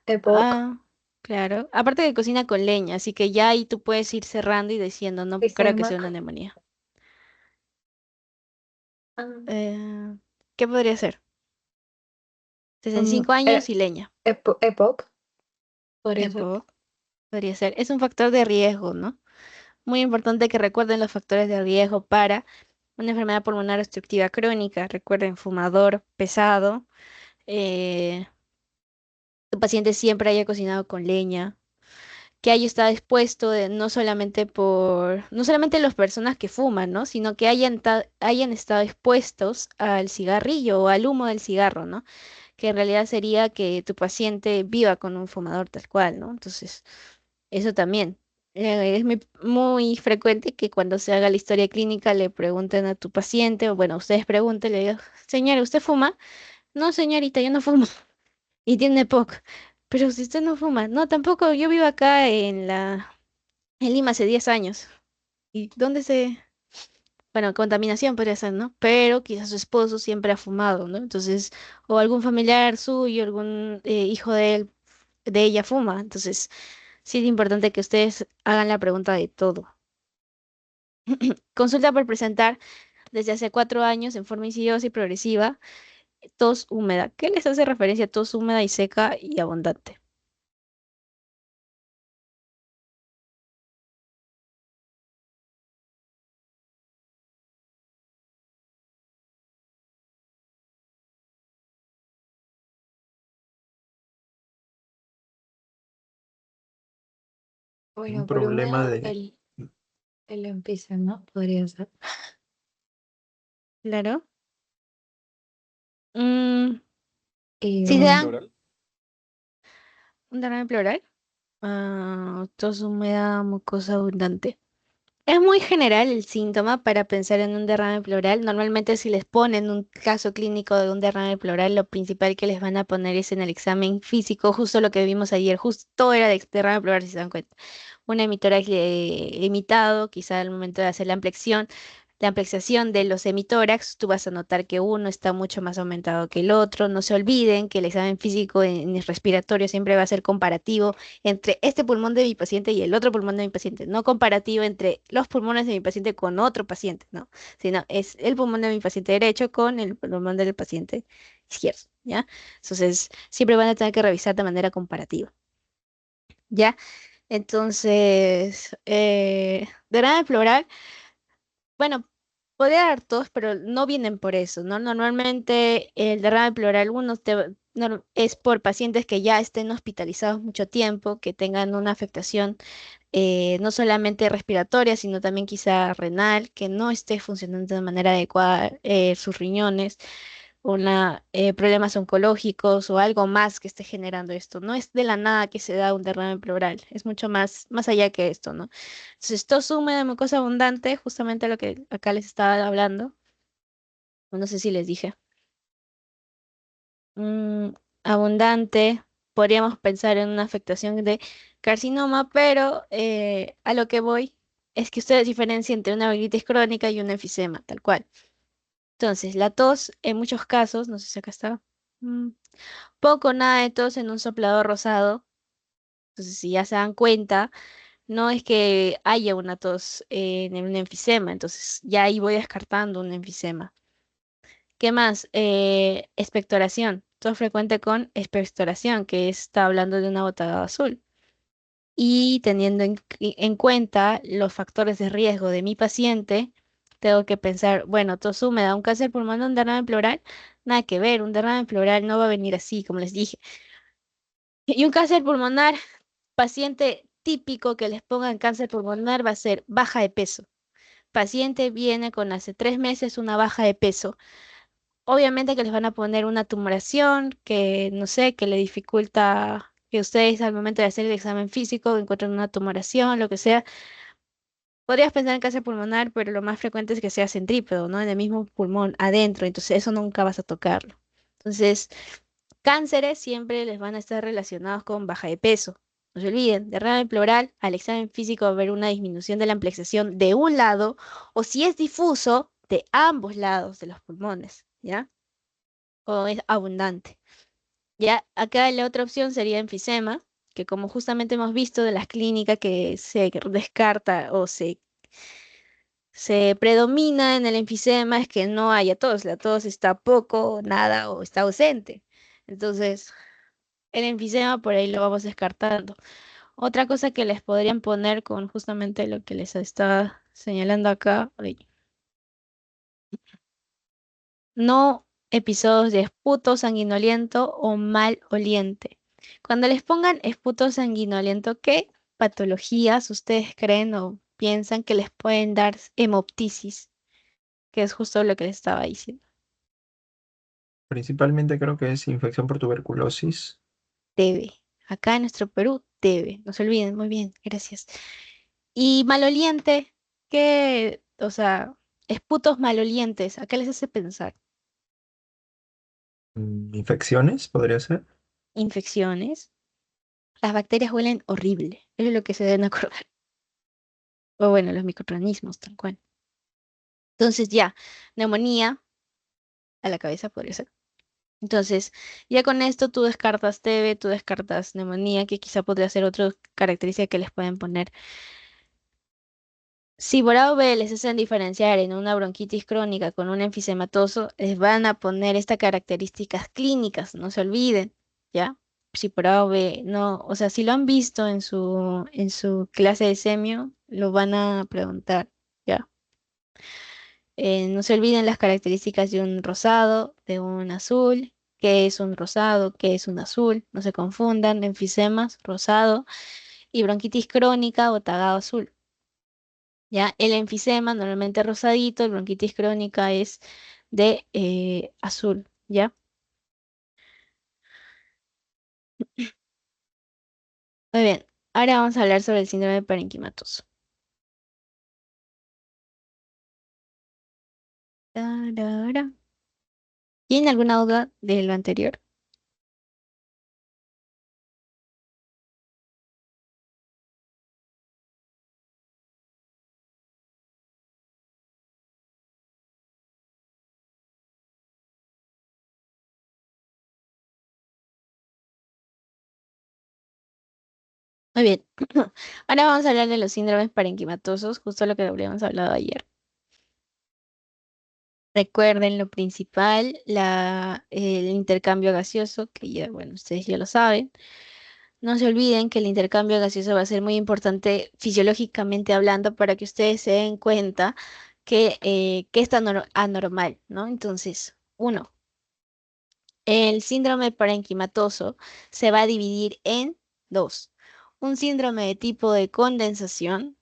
EPOC, ah, claro, aparte que cocina con leña, así que ya ahí tú puedes ir cerrando y diciendo, no creo que sea Rizemac, una neumonía. ah, Eh, ¿Qué podría ser? 65 años y leña. EPOC, podría ser. Epo, podría ser. Es un factor de riesgo, ¿no? Muy importante que recuerden los factores de riesgo para una enfermedad pulmonar obstructiva crónica. Recuerden, fumador pesado, eh, tu paciente siempre haya cocinado con leña, que haya estado expuesto no solamente las personas que fuman, ¿no? Sino que hayan estado expuestos al cigarrillo o al humo del cigarro, ¿no? Que en realidad sería que tu paciente viva con un fumador tal cual, ¿no? Entonces, eso también. Es muy frecuente que cuando se haga la historia clínica le pregunten a tu paciente, o bueno, ustedes pregunten, le digan, señora, ¿usted fuma? No, señorita, yo no fumo. Y tiene POC. Pero si usted no fuma, no, tampoco, yo vivo acá en Lima hace 10 años. ¿Y dónde bueno, contaminación podría ser, ¿no? Pero quizás su esposo siempre ha fumado, ¿no? Entonces, o algún familiar suyo, algún hijo de él, de ella fuma. Entonces, sí es importante que ustedes hagan la pregunta de todo. Consulta por presentar desde hace 4 años en forma insidiosa y progresiva, tos húmeda. ¿Qué les hace referencia a tos húmeda y seca y abundante? Un Bueno, por problema húmedo de... el enfisema podría ser. Claro. Mm, Y si se ¿Derrame bueno, dan pleural? un derrame pleural, tos húmeda, mucosa abundante. Es muy general el síntoma para pensar en un derrame pleural. Normalmente si les ponen un caso clínico de un derrame pleural, lo principal que les van a poner es en el examen físico, justo lo que vimos ayer, justo era de derrame pleural, si se dan cuenta. Un emitórax imitado, quizá al momento de hacer la ampliación de los hemitórax, tú vas a notar que uno está mucho más aumentado que el otro. No se olviden que el examen físico en el respiratorio siempre va a ser comparativo entre este pulmón de mi paciente y el otro pulmón de mi paciente, no comparativo entre los pulmones de mi paciente con otro paciente, ¿no? Sino es el pulmón de mi paciente derecho con el pulmón del paciente izquierdo, ¿ya? Entonces, siempre van a tener que revisar de manera comparativa, ¿ya? Entonces, derrame pleural, bueno, podría dar tos, pero no vienen por eso, ¿no? Normalmente el derrame pleural es por pacientes que ya estén hospitalizados mucho tiempo, que tengan una afectación no solamente respiratoria, sino también quizá renal, que no esté funcionando de manera adecuada sus riñones problemas oncológicos o algo más que esté generando esto. No es de la nada que se da un derrame pleural, es mucho más allá que esto, ¿no? Entonces, tos húmeda, mucosa abundante, justamente lo que acá les estaba hablando, o no sé si les dije. Mm, abundante, podríamos pensar en una afectación de carcinoma, pero a lo que voy es que ustedes diferencian entre una bronquitis crónica y un enfisema, tal cual. Entonces, la tos, en muchos casos, no sé si acá está. mm, Poco o nada de tos en un soplador rosado. Entonces, si ya se dan cuenta, no es que haya una tos en un enfisema. Entonces, ya ahí voy descartando un enfisema. ¿Qué más? Expectoración. Tos frecuente con expectoración, que está hablando de una botada azul. Y teniendo en cuenta los factores de riesgo de mi paciente, tengo que pensar, bueno, tos húmeda, un cáncer pulmonar, un derrame pleural, nada que ver, un derrame pleural no va a venir así, como les dije. Y un cáncer pulmonar, paciente típico que les pongan cáncer pulmonar va a ser baja de peso. Paciente viene con hace 3 meses una baja de peso. Obviamente que les van a poner una tumoración que, no sé, que le dificulta que ustedes al momento de hacer el examen físico encuentren una tumoración, lo que sea. Podrías pensar en cáncer pulmonar, pero lo más frecuente es que sea centrípedo, ¿no? En el mismo pulmón, adentro. Entonces eso nunca vas a tocarlo. Entonces, cánceres siempre les van a estar relacionados con baja de peso. No se olviden, derrame pleural, al examen físico va a haber una disminución de la ampliación de un lado, o si es difuso, de ambos lados de los pulmones, ¿ya? O es abundante. Ya acá la otra opción sería enfisema, que como justamente hemos visto de las clínicas que se descarta o se predomina en el enfisema es que no haya tos, la tos está poco, nada o está ausente. Entonces, el enfisema por ahí lo vamos descartando. Otra cosa que les podrían poner con justamente lo que les estaba señalando acá, ay, no episodios de esputo sanguinoliento o mal oliente. Cuando les pongan esputo sanguinoliento, ¿qué patologías ustedes creen o piensan que les pueden dar hemoptisis? Que es justo lo que les estaba diciendo. Principalmente creo que es infección por tuberculosis. Debe. Acá en nuestro Perú, debe. No se olviden, muy bien, gracias. Y maloliente, ¿qué? O sea, esputos malolientes, ¿a qué les hace pensar? Infecciones, podría ser. Infecciones. Las bacterias huelen horrible. Eso es lo que se deben acordar. O bueno, los microorganismos, tal cual. Entonces ya, neumonía a la cabeza podría ser. Entonces, ya con esto tú descartas TB, tú descartas neumonía, que quizá podría ser otra característica que les pueden poner. Si por A o B les hacen diferenciar en una bronquitis crónica con un enfisematoso, les van a poner estas características clínicas, no se olviden, ¿ya? Si por A o B no, o sea, si lo han visto en su clase de semio, lo van a preguntar, ¿ya? No se olviden las características de un rosado, de un azul, qué es un rosado, qué es un azul, no se confundan, enfisemas, rosado y bronquitis crónica o tagado azul. ¿Ya? El enfisema normalmente rosadito, el bronquitis crónica es de azul, ¿ya? Muy bien, ahora vamos a hablar sobre el síndrome parenquimatoso. Tarara. ¿Tienen alguna duda de lo anterior? Muy bien. Ahora vamos a hablar de los síndromes parenquimatosos, justo lo que habíamos hablado ayer. Recuerden lo principal, el intercambio gaseoso, que ya, bueno, ustedes ya lo saben. No se olviden que el intercambio gaseoso va a ser muy importante fisiológicamente hablando para que ustedes se den cuenta que está anormal, ¿no? Entonces, uno, el síndrome parenquimatoso se va a dividir en dos. Un síndrome de tipo de condensación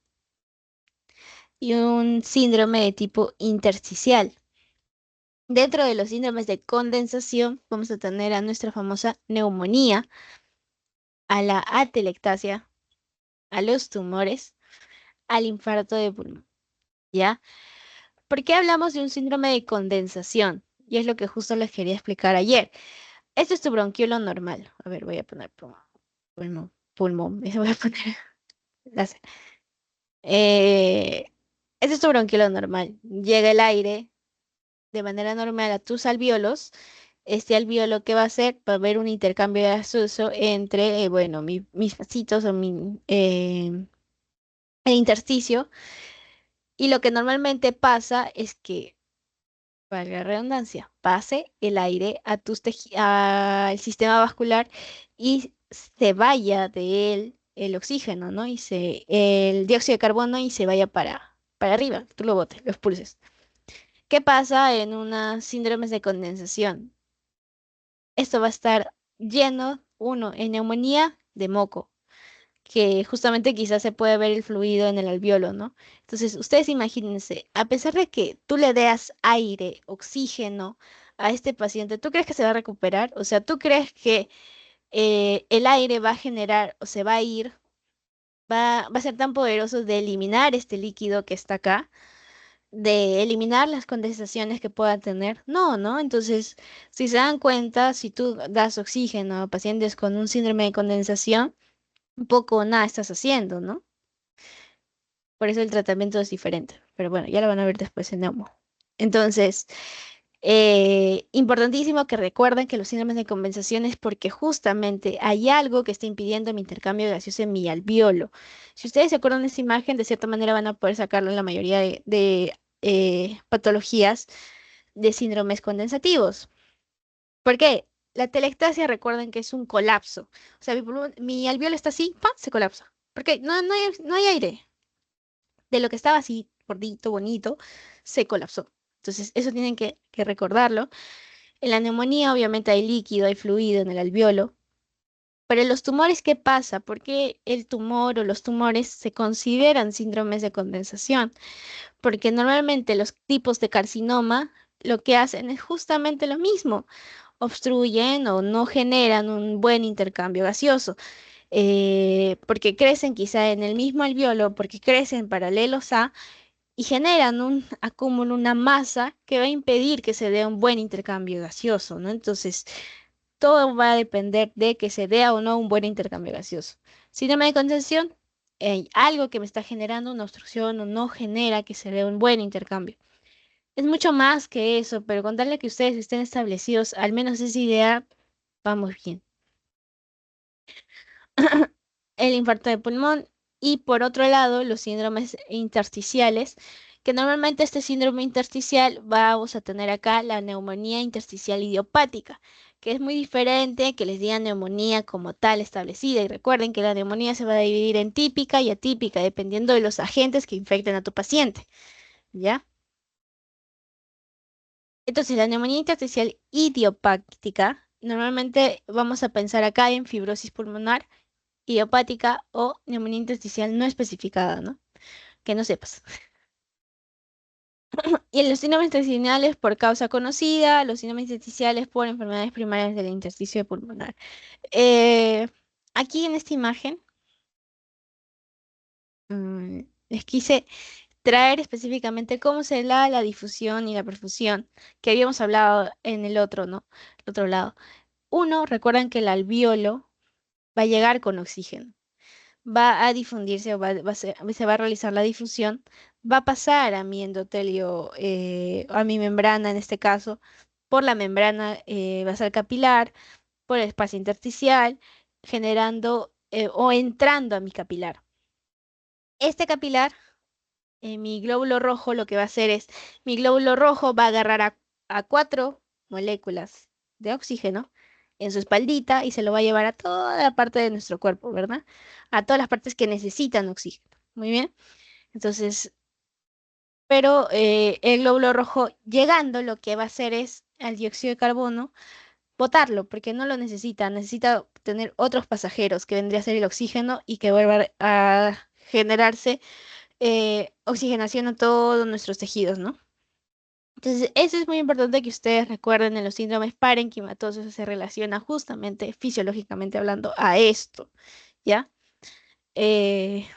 y un síndrome de tipo intersticial. Dentro de los síndromes de condensación vamos a tener a nuestra famosa neumonía, a la atelectasia, a los tumores, al infarto de pulmón, ¿ya? ¿Por qué hablamos de un síndrome de condensación? Y es lo que justo les quería explicar ayer. Esto es tu bronquiolo normal. A ver, voy a poner pulmón, voy a poner láser. Eh, Esto es tu bronquiolo normal. Llega el aire de manera normal a tus alvéolos. Este alvéolo, ¿qué va a hacer? Va a haber un intercambio gaseoso entre, bueno, mis vasitos o el intersticio. Y lo que normalmente pasa es que, valga la redundancia, pase el aire a al sistema vascular y se vaya de él el oxígeno, ¿no? El dióxido de carbono y se vaya para arriba, tú lo botes, lo expulses. ¿Qué pasa en unas síndromes de condensación? Esto va a estar lleno, uno, en neumonía de moco, que justamente quizás se puede ver el fluido en el alvéolo, ¿no? Entonces, ustedes imagínense, a pesar de que tú le des aire, oxígeno a este paciente, ¿tú crees que se va a recuperar? O sea, ¿tú crees que el aire va a generar o se va a ir, va a ser tan poderoso de eliminar este líquido que está acá? De eliminar las condensaciones que pueda tener. No, ¿no? Entonces, si se dan cuenta, si tú das oxígeno a pacientes con un síndrome de condensación, un poco o nada estás haciendo, ¿no? Por eso el tratamiento es diferente. Pero bueno, ya lo van a ver después en Neumo. Entonces, importantísimo que recuerden que los síndromes de compensación es porque justamente hay algo que está impidiendo mi intercambio gaseoso en mi alvéolo. Si ustedes se acuerdan de esta imagen, de cierta manera van a poder sacarlo en la mayoría de patologías de síndromes condensativos. ¿Por qué? La telectasia, recuerden que es un colapso. O sea, mi alvéolo está así, ¡pam! Se colapsa. Porque no hay aire. De lo que estaba así, gordito, bonito, se colapsó. Entonces, eso tienen que recordarlo. En la neumonía, obviamente, hay líquido, hay fluido en el alvéolo. Pero en los tumores, ¿qué pasa? ¿Por qué el tumor o los tumores se consideran síndromes de condensación? Porque normalmente los tipos de carcinoma lo que hacen es justamente lo mismo. Obstruyen o no generan un buen intercambio gaseoso, porque crecen quizá en el mismo alvéolo, porque crecen paralelos a y generan un acúmulo, una masa que va a impedir que se dé un buen intercambio gaseoso, ¿no? Entonces, todo va a depender de que se dé o no un buen intercambio gaseoso. Síndrome de condensación, algo que me está generando una obstrucción o no genera que se dé un buen intercambio. Es mucho más que eso, pero con tal de que ustedes estén establecidos, al menos esa idea, vamos bien. El infarto de pulmón y por otro lado los síndromes intersticiales, que normalmente este síndrome intersticial vamos a tener acá la neumonía intersticial idiopática, que es muy diferente que les digan neumonía como tal establecida. Y recuerden que la neumonía se va a dividir en típica y atípica, dependiendo de los agentes que infecten a tu paciente, ¿ya? Entonces, la neumonía intersticial idiopática, normalmente vamos a pensar acá en fibrosis pulmonar idiopática o neumonía intersticial no especificada, ¿no? Que no sepas. Y en los síndromes intestinales por causa conocida, los síndromes intersticiales por enfermedades primarias del intersticio pulmonar. Eh, Aquí en esta imagen les quise traer específicamente cómo se da la difusión y la perfusión que habíamos hablado en el otro, ¿no? El otro lado. Uno, recuerdan que el alvéolo va a llegar con oxígeno, va a difundirse o se va a realizar la difusión, va a pasar a mi endotelio, a mi membrana en este caso, por la membrana basal capilar, por el espacio intersticial, generando o entrando a mi capilar. Este capilar, mi glóbulo rojo, lo que va a hacer es, mi glóbulo rojo va a agarrar a 4 moléculas de oxígeno en su espaldita y se lo va a llevar a toda la parte de nuestro cuerpo, ¿verdad? A todas las partes que necesitan oxígeno. Muy bien. Entonces, pero el glóbulo rojo llegando, lo que va a hacer es al dióxido de carbono botarlo, porque no lo necesita, necesita tener otros pasajeros, que vendría a ser el oxígeno y que vuelva a generarse oxigenación a todos nuestros tejidos, ¿no? Entonces, eso es muy importante que ustedes recuerden en los síndromes parenquimatosos, eso se relaciona justamente fisiológicamente hablando a esto, ¿ya? Eh,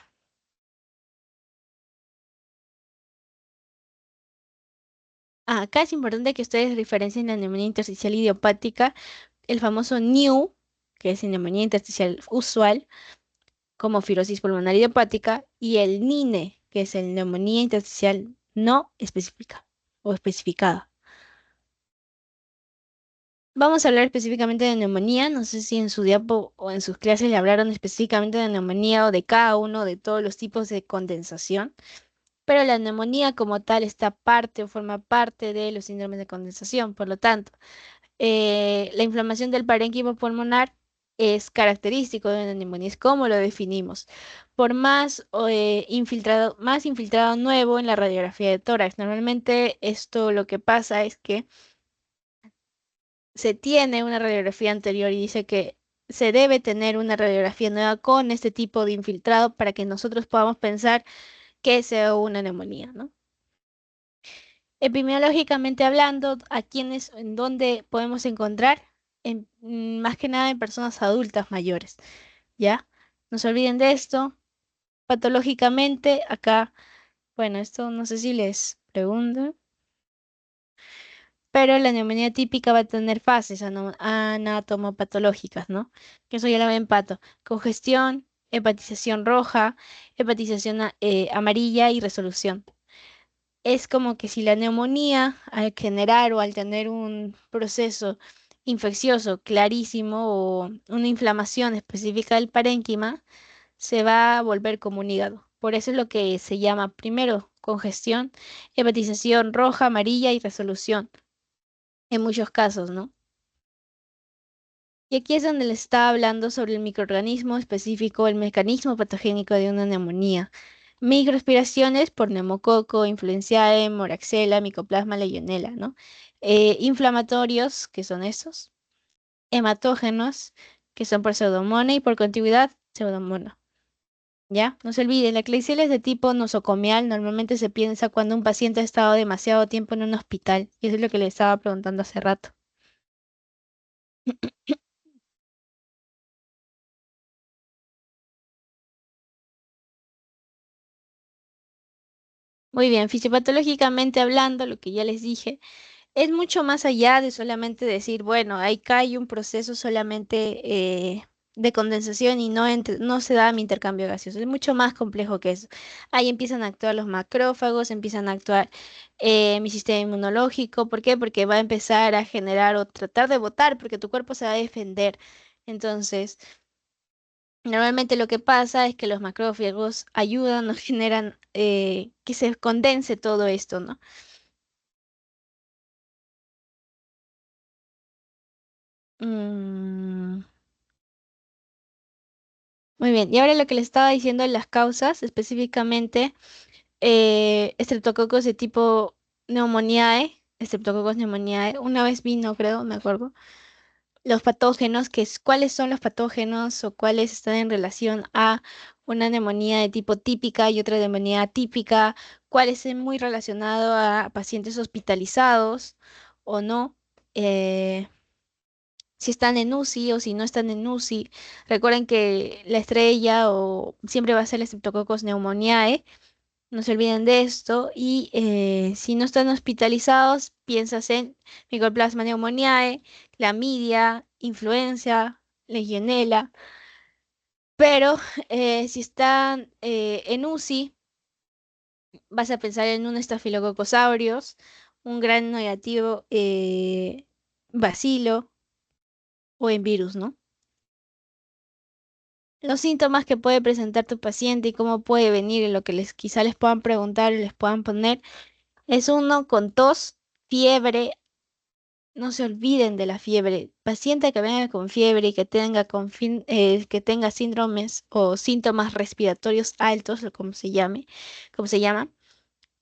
Acá es importante que ustedes diferencien la neumonía intersticial idiopática, el famoso NIU, que es neumonía intersticial usual, como fibrosis pulmonar idiopática, y el NINE, que es el neumonía intersticial no específica o especificada. Vamos a hablar específicamente de neumonía. No sé si en su diapo o en sus clases le hablaron específicamente de neumonía o de cada uno de todos los tipos de condensación, pero la neumonía como tal está parte o forma parte de los síndromes de condensación. Por lo tanto, la inflamación del parénquima pulmonar es característico de una neumonía, es como lo definimos. Por más infiltrado nuevo en la radiografía de tórax. Normalmente esto lo que pasa es que se tiene una radiografía anterior y dice que se debe tener una radiografía nueva con este tipo de infiltrado para que nosotros podamos pensar que sea una neumonía, ¿no? Epidemiológicamente hablando, ¿a quiénes, en dónde podemos encontrar? Más que nada en personas adultas mayores, ¿ya? No se olviden de esto. Patológicamente, acá, bueno, esto no sé si les pregunto, pero la neumonía típica va a tener fases anatomopatológicas, ¿no? Que eso ya la ven pato. Congestión, hepatización roja, hepatización amarilla y resolución. Es como que si la neumonía, al generar o al tener un proceso infeccioso clarísimo o una inflamación específica del parénquima, se va a volver como un hígado. Por eso es lo que se llama primero congestión, hepatización roja, amarilla y resolución en muchos casos, ¿no? Y aquí es donde les estaba hablando sobre el microorganismo específico, el mecanismo patogénico de una neumonía. Microaspiraciones por neumococo, influenzae, moraxella, micoplasma, legionela, ¿no? Inflamatorios, que son estos. Hematógenos, que son por pseudomonas y por contigüidad, pseudomonas. ¿Ya? No se olviden, la Klebsiella es de tipo nosocomial. Normalmente se piensa cuando un paciente ha estado demasiado tiempo en un hospital. Y eso es lo que le estaba preguntando hace rato. Muy bien, fisiopatológicamente hablando, lo que ya les dije, es mucho más allá de solamente decir, bueno, acá hay un proceso solamente de condensación y no se da mi intercambio gaseoso. Es mucho más complejo que eso. Ahí empiezan a actuar los macrófagos, empiezan a actuar mi sistema inmunológico. ¿Por qué? Porque va a empezar a generar o tratar de botar, porque tu cuerpo se va a defender. Entonces, normalmente lo que pasa es que los macrófagos ayudan o generan que se condense todo esto, ¿no? Mm, Muy bien, y ahora lo que le estaba diciendo, las causas, específicamente estreptococos de tipo pneumoniae, Streptococcus pneumoniae, una vez vino, creo, me acuerdo, los patógenos, cuáles son los patógenos o cuáles están en relación a una neumonía de tipo típica y otra neumonía atípica, cuál es muy relacionado a pacientes hospitalizados o no, si están en UCI o si no están en UCI. Recuerden que la estrella o siempre va a ser el Streptococcus pneumoniae, no se olviden de esto. Y si no están hospitalizados, piensas en Mycoplasma pneumoniae, clamidia, influenza, legionela. Pero si están en UCI, vas a pensar en un Staphylococcus aureus, un gran negativo bacilo o en virus, ¿no? Los síntomas que puede presentar tu paciente y cómo puede venir y lo que quizá les puedan preguntar y les puedan poner es uno con tos, fiebre. No se olviden de la fiebre. Paciente que venga con fiebre y que tenga, que tenga síndromes o síntomas respiratorios altos, o como se llama,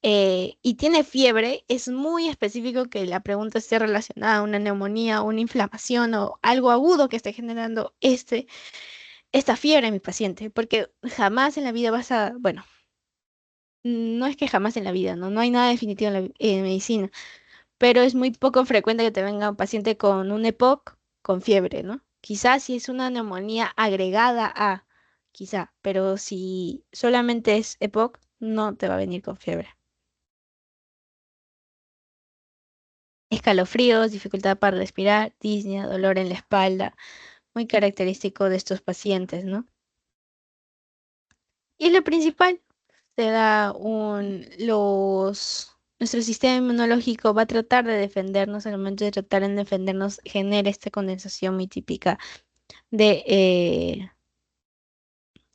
y tiene fiebre, es muy específico que la pregunta esté relacionada a una neumonía, una inflamación o algo agudo que esté generando esta fiebre en mi paciente, porque jamás en la vida vas a, bueno, no es que jamás en la vida, no hay nada definitivo en medicina, pero es muy poco frecuente que te venga un paciente con un EPOC con fiebre, ¿no? Quizás si es una neumonía agregada a, quizá, pero si solamente es EPOC, no te va a venir con fiebre. Escalofríos, dificultad para respirar, disnea, dolor en la espalda, muy característico de estos pacientes, ¿no? Y es lo principal, te da nuestro sistema inmunológico va a tratar de defendernos, al momento de tratar de defendernos, genera esta condensación muy típica de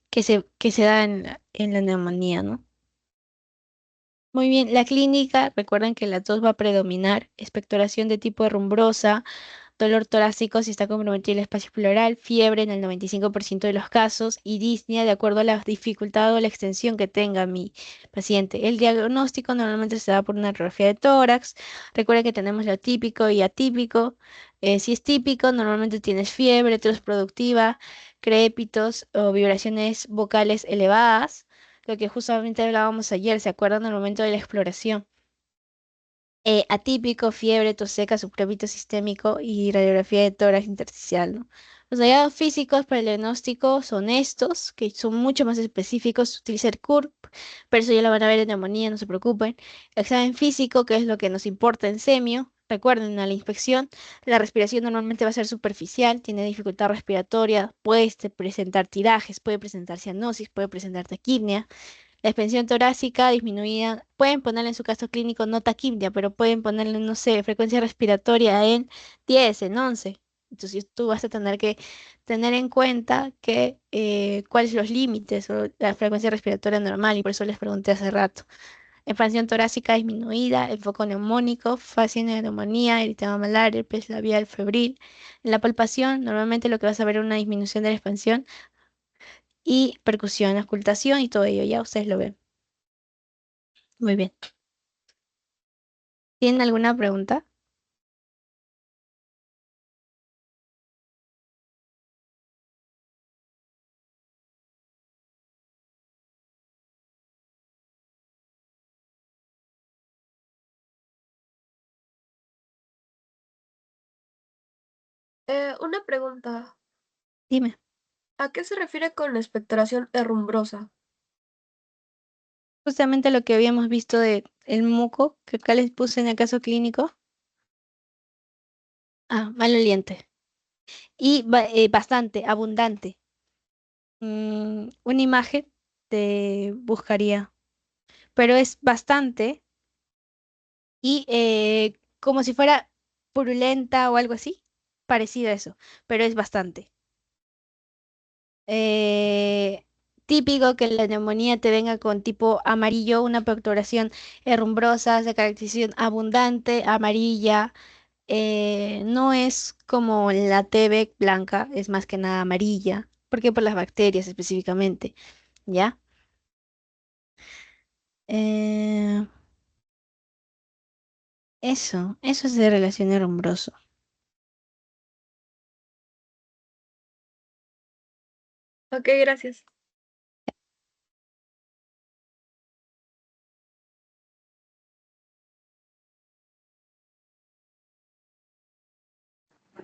que se da en la neumonía, ¿no? Muy bien, la clínica, recuerden que la tos va a predominar, expectoración de tipo rumbrosa, dolor torácico si está comprometido el espacio pleural, fiebre en el 95% de los casos y disnea de acuerdo a la dificultad o la extensión que tenga mi paciente. El diagnóstico normalmente se da por una radiografía de tórax. Recuerden que tenemos lo típico y atípico. Si es típico, normalmente tienes fiebre, tos productiva, crépitos o vibraciones vocales elevadas, lo que justamente hablábamos ayer, ¿se acuerdan? En el momento de la exploración. Atípico, fiebre, tos seca, subcrépito sistémico y radiografía de tórax intersticial, ¿no? Los hallazgos físicos para el diagnóstico son estos, que son mucho más específicos. Utiliza el CURP, pero eso ya lo van a ver en neumonía, no se preocupen. Examen físico, que es lo que nos importa en semio. Recuerden, a la inspección, la respiración normalmente va a ser superficial, tiene dificultad respiratoria, puede presentar tirajes, puede presentar cianosis, puede presentar taquipnea. La expansión torácica disminuida, pueden ponerle en su caso clínico no taquipnea, pero pueden ponerle, no sé, frecuencia respiratoria en 10, en 11. Entonces tú vas a tener que tener en cuenta que cuáles son los límites o la frecuencia respiratoria normal, y por eso les pregunté hace rato. Expansión torácica disminuida, el foco neumónico, fase de neumonía, eritema malar, herpes labial, febril. En la palpación, normalmente lo que vas a ver es una disminución de la expansión y percusión, ocultación y todo ello, ya ustedes lo ven. Muy bien. ¿Tienen alguna pregunta? Una pregunta. Dime. ¿A qué se refiere con la expectoración herrumbrosa? Justamente lo que habíamos visto de el muco, que acá les puse en el caso clínico. Ah, maloliente. Y bastante, abundante. Una imagen te buscaría. Pero es bastante y como si fuera purulenta o algo así. Parecido a eso. Pero es bastante. eh, Típico que la neumonía te venga con tipo amarillo, una procturación herrumbrosa, de caracterización abundante, amarilla. No es como la TB blanca, es más que nada amarilla, porque por las bacterias específicamente, ¿ya? Eh, eso es de relación herrumbroso. Ok, gracias.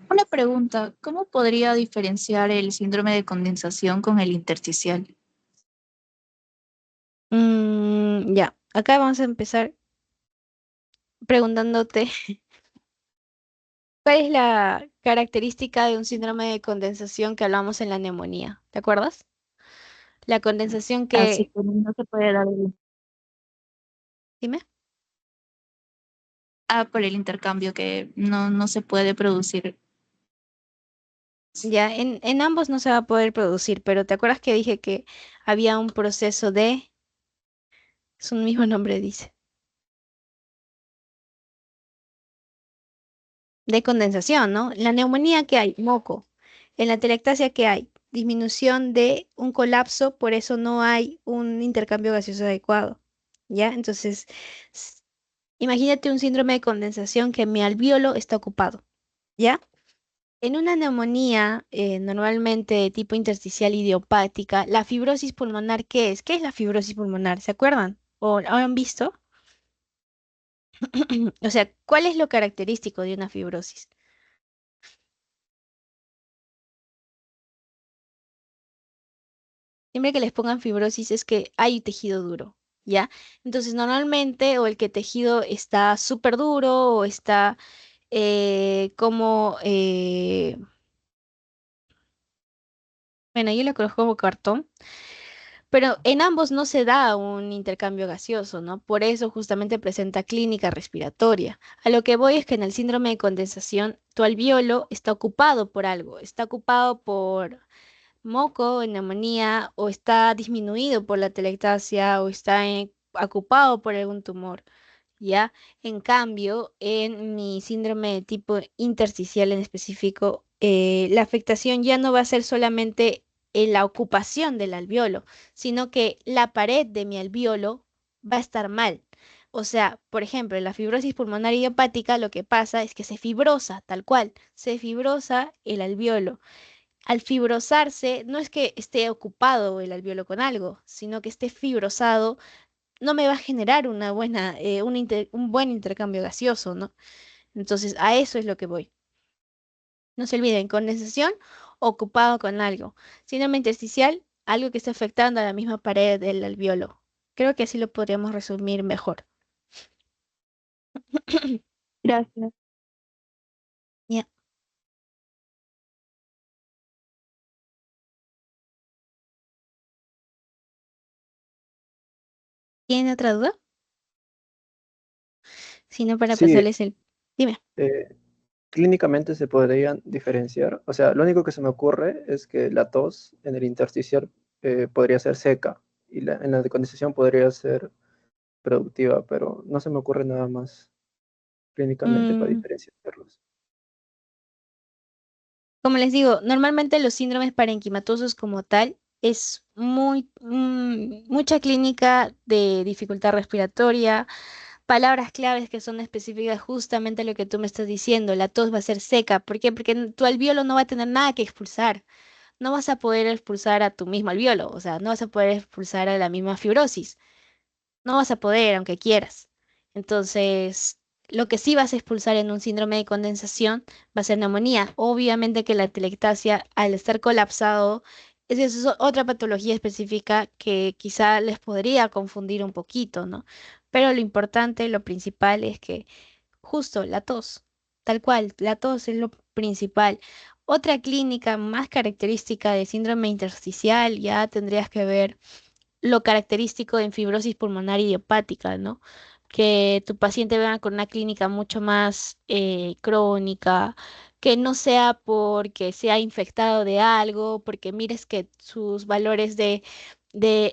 Una pregunta, ¿cómo podría diferenciar el síndrome de condensación con el intersticial? Ya, acá vamos a empezar preguntándote cuál es la característica de un síndrome de condensación que hablamos en la neumonía. ¿Te acuerdas? La condensación Así que, que no se puede dar dime. por el intercambio que no se puede producir. Ya, en ambos no se va a poder producir, pero ¿te acuerdas que dije que había un proceso de, su mismo nombre dice, de condensación, ¿no? En la neumonía, ¿qué hay? Moco. En la telectasia, ¿qué hay? Disminución de un colapso, por eso no hay un intercambio gaseoso adecuado. ¿Ya? Entonces, s- imagínate un síndrome de condensación que mi alvéolo está ocupado. ¿Ya? En una neumonía, normalmente de tipo intersticial idiopática, la fibrosis pulmonar, ¿qué es? ¿Qué es la fibrosis pulmonar? ¿Se acuerdan? ¿O han visto? O sea, ¿cuál es lo característico de una fibrosis? Siempre que les pongan fibrosis es que hay tejido duro, ¿ya? Entonces, normalmente, o el que tejido está súper duro, o está bueno, yo lo conozco como cartón. Pero en ambos no se da un intercambio gaseoso, ¿no? Por eso justamente presenta clínica respiratoria. A lo que voy es que en el síndrome de condensación, tu alvéolo está ocupado por algo, está ocupado por moco, neumonía, o está disminuido por la telectasia, o está ocupado por algún tumor. ¿Ya? En cambio, en mi síndrome de tipo intersticial en específico, la afectación ya no va a ser solamente en la ocupación del alvéolo, sino que la pared de mi alvéolo va a estar mal. O sea, por ejemplo, en la fibrosis pulmonar idiopática lo que pasa es que se fibrosa, tal cual, se fibrosa el alvéolo. Al fibrosarse, no es que esté ocupado el alvéolo con algo, sino que esté fibrosado no me va a generar una buena, un buen intercambio gaseoso, ¿no? Entonces, a eso es lo que voy. No se olviden, condensación ocupado con algo. Síndrome intersticial, algo que está afectando a la misma pared del alvéolo. Creo que así lo podríamos resumir mejor. Gracias. Ya. ¿Tiene otra duda? Si no, para Sí, pasarles el... Dime. eh, clínicamente se podrían diferenciar. O sea, lo único que se me ocurre es que la tos en el intersticial podría ser seca y en la decondensación podría ser productiva, pero no se me ocurre nada más clínicamente para Mm, diferenciarlos. Como les digo, normalmente los síndromes parenquimatosos como tal es mucha clínica de dificultad respiratoria, palabras claves que son específicas justamente a lo que tú me estás diciendo. La tos va a ser seca. ¿Por qué? Porque tu alvéolo no va a tener nada que expulsar. No vas a poder expulsar a tu mismo alvéolo, o sea, no vas a poder expulsar a la misma fibrosis. No vas a poder, aunque quieras. Entonces, lo que sí vas a expulsar en un síndrome de condensación va a ser neumonía. Obviamente que la atelectasia, al estar colapsado, es otra patología específica que quizá les podría confundir un poquito, ¿no? Pero lo importante, lo principal es que justo la tos, tal cual, la tos es lo principal. Otra clínica más característica de síndrome intersticial ya tendrías que ver lo característico en fibrosis pulmonar idiopática, ¿no? Que tu paciente venga con una clínica mucho más crónica, que no sea porque se ha infectado de algo, porque mires que sus valores de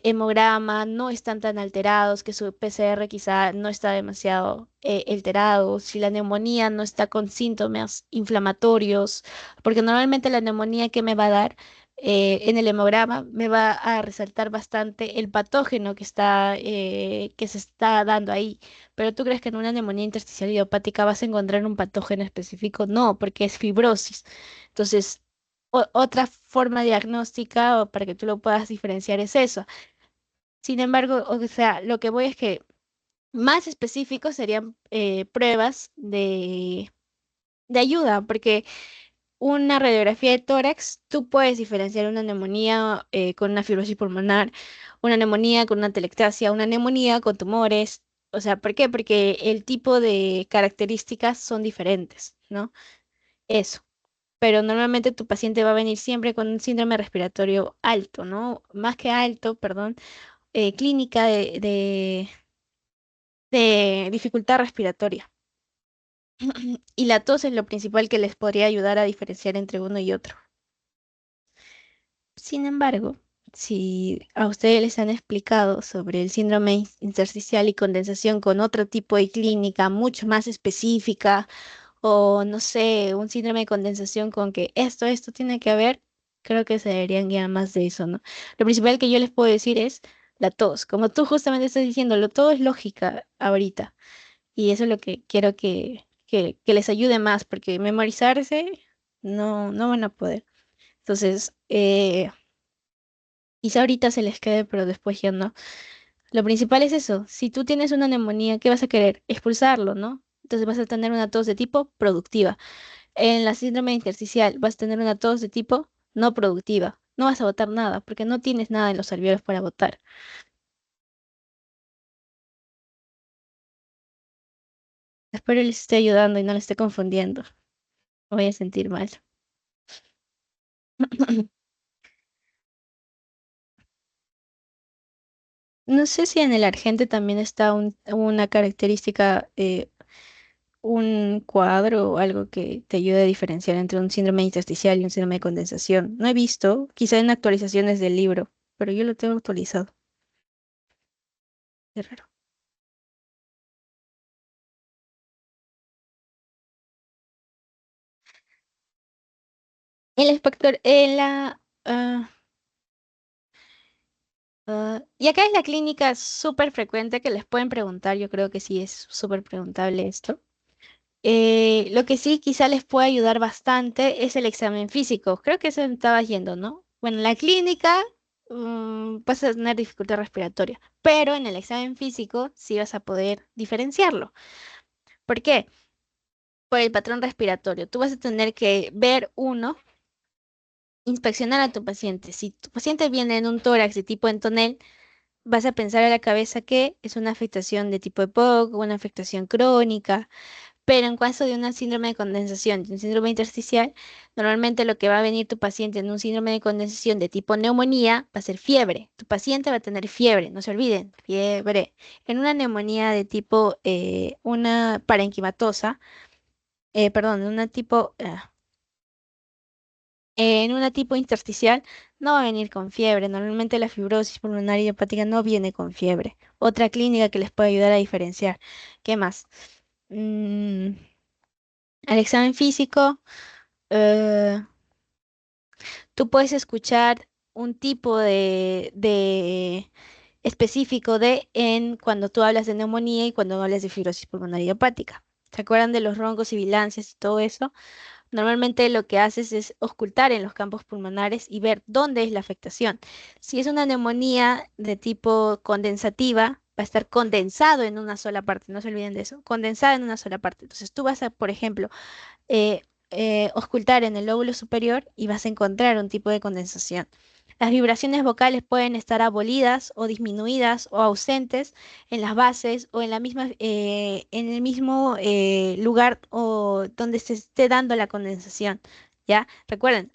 hemograma no están tan alterados, que su PCR quizá no está demasiado alterado, si la neumonía no está con síntomas inflamatorios, porque normalmente la neumonía que me va a dar en el hemograma me va a resaltar bastante el patógeno que se está dando ahí. Pero ¿tú crees que en una neumonía intersticial idiopática vas a encontrar un patógeno específico? No, porque es fibrosis. Entonces, otra forma diagnóstica o para que tú lo puedas diferenciar es eso. Sin embargo, o sea, lo que voy es que más específicos serían pruebas de ayuda, porque una radiografía de tórax, tú puedes diferenciar una neumonía con una fibrosis pulmonar, una neumonía con una telectasia, una neumonía con tumores. O sea, ¿por qué? Porque el tipo de características son diferentes, ¿no? Eso. Pero normalmente tu paciente va a venir siempre con un síndrome respiratorio alto, ¿no? Más que alto, perdón, clínica de dificultad respiratoria. Y la tos es lo principal que les podría ayudar a diferenciar entre uno y otro. Sin embargo, si a ustedes les han explicado sobre el síndrome intersticial y condensación con otro tipo de clínica mucho más específica, o no sé, un síndrome de condensación con que esto tiene que haber, creo que se deberían guiar más de eso, ¿no? Lo principal que yo les puedo decir es la tos. Como tú justamente estás diciéndolo, todo es lógica ahorita. Y eso es lo que quiero que les ayude más, porque memorizarse no van a poder. Entonces, quizá ahorita se les quede, pero después ya no. Lo principal es eso. Si tú tienes una neumonía, ¿qué vas a querer? Expulsarlo, ¿no? Entonces vas a tener una tos de tipo productiva. En la síndrome intersticial vas a tener una tos de tipo no productiva. No vas a botar nada, porque no tienes nada en los alveolos para botar. Espero les esté ayudando y no les esté confundiendo. Me voy a sentir mal. No sé si en el argente también está una característica, un cuadro o algo que te ayude a diferenciar entre un síndrome intersticial y un síndrome de condensación. No he visto, quizá en actualizaciones del libro, pero yo lo tengo actualizado. Qué raro. El inspector, en la... y acá es la clínica súper frecuente que les pueden preguntar, yo creo que sí es súper preguntable esto. Lo que sí quizá les puede ayudar bastante es el examen físico. Creo que eso estaba yendo, ¿no? Bueno, en la clínica vas a tener dificultad respiratoria, pero en el examen físico sí vas a poder diferenciarlo. ¿Por qué? Por el patrón respiratorio. Tú vas a tener que ver uno, inspeccionar a tu paciente. Si tu paciente viene en un tórax de tipo entonel, vas a pensar a la cabeza que es una afectación de tipo EPOC, una afectación crónica. Pero en caso de una síndrome de condensación, de un síndrome intersticial, normalmente lo que va a venir tu paciente en un síndrome de condensación de tipo neumonía va a ser fiebre. Tu paciente va a tener fiebre, no se olviden, fiebre. En una neumonía de tipo, una parenquimatosa, perdón, en una tipo intersticial, no va a venir con fiebre. Normalmente la fibrosis pulmonar idiopática no viene con fiebre. Otra clínica que les puede ayudar a diferenciar. ¿Qué más? Mm, al examen físico. eh, Tú puedes escuchar un tipo de específico de en cuando tú hablas de neumonía y cuando hablas de fibrosis pulmonar idiopática. ¿Se acuerdan de los roncos, sibilancias y todo eso? Normalmente lo que haces es ocultar en los campos pulmonares y ver dónde es la afectación. Si es una neumonía de tipo condensativa, va a estar condensado en una sola parte, no se olviden de eso, condensado en una sola parte. Entonces tú vas a, por ejemplo, eh, auscultar en el lóbulo superior y vas a encontrar un tipo de condensación. Las vibraciones vocales pueden estar abolidas o disminuidas o ausentes en las bases o en la misma, en el mismo lugar o donde se esté dando la condensación. ¿Ya? Recuerden,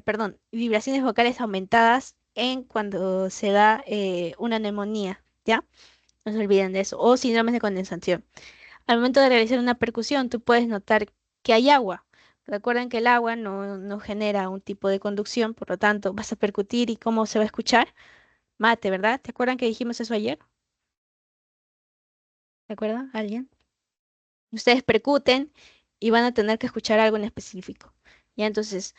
perdón, vibraciones vocales aumentadas en cuando se da una neumonía. ¿Ya? No se olviden de eso. O síndromes de condensación. Al momento de realizar una percusión, tú puedes notar que hay agua. Recuerden que el agua no genera un tipo de conducción, por lo tanto, vas a percutir y cómo se va a escuchar. Mate, ¿verdad? ¿Te acuerdan que dijimos eso ayer? ¿Te acuerdan? ¿Alguien? Ustedes percuten y van a tener que escuchar algo en específico. Ya, entonces,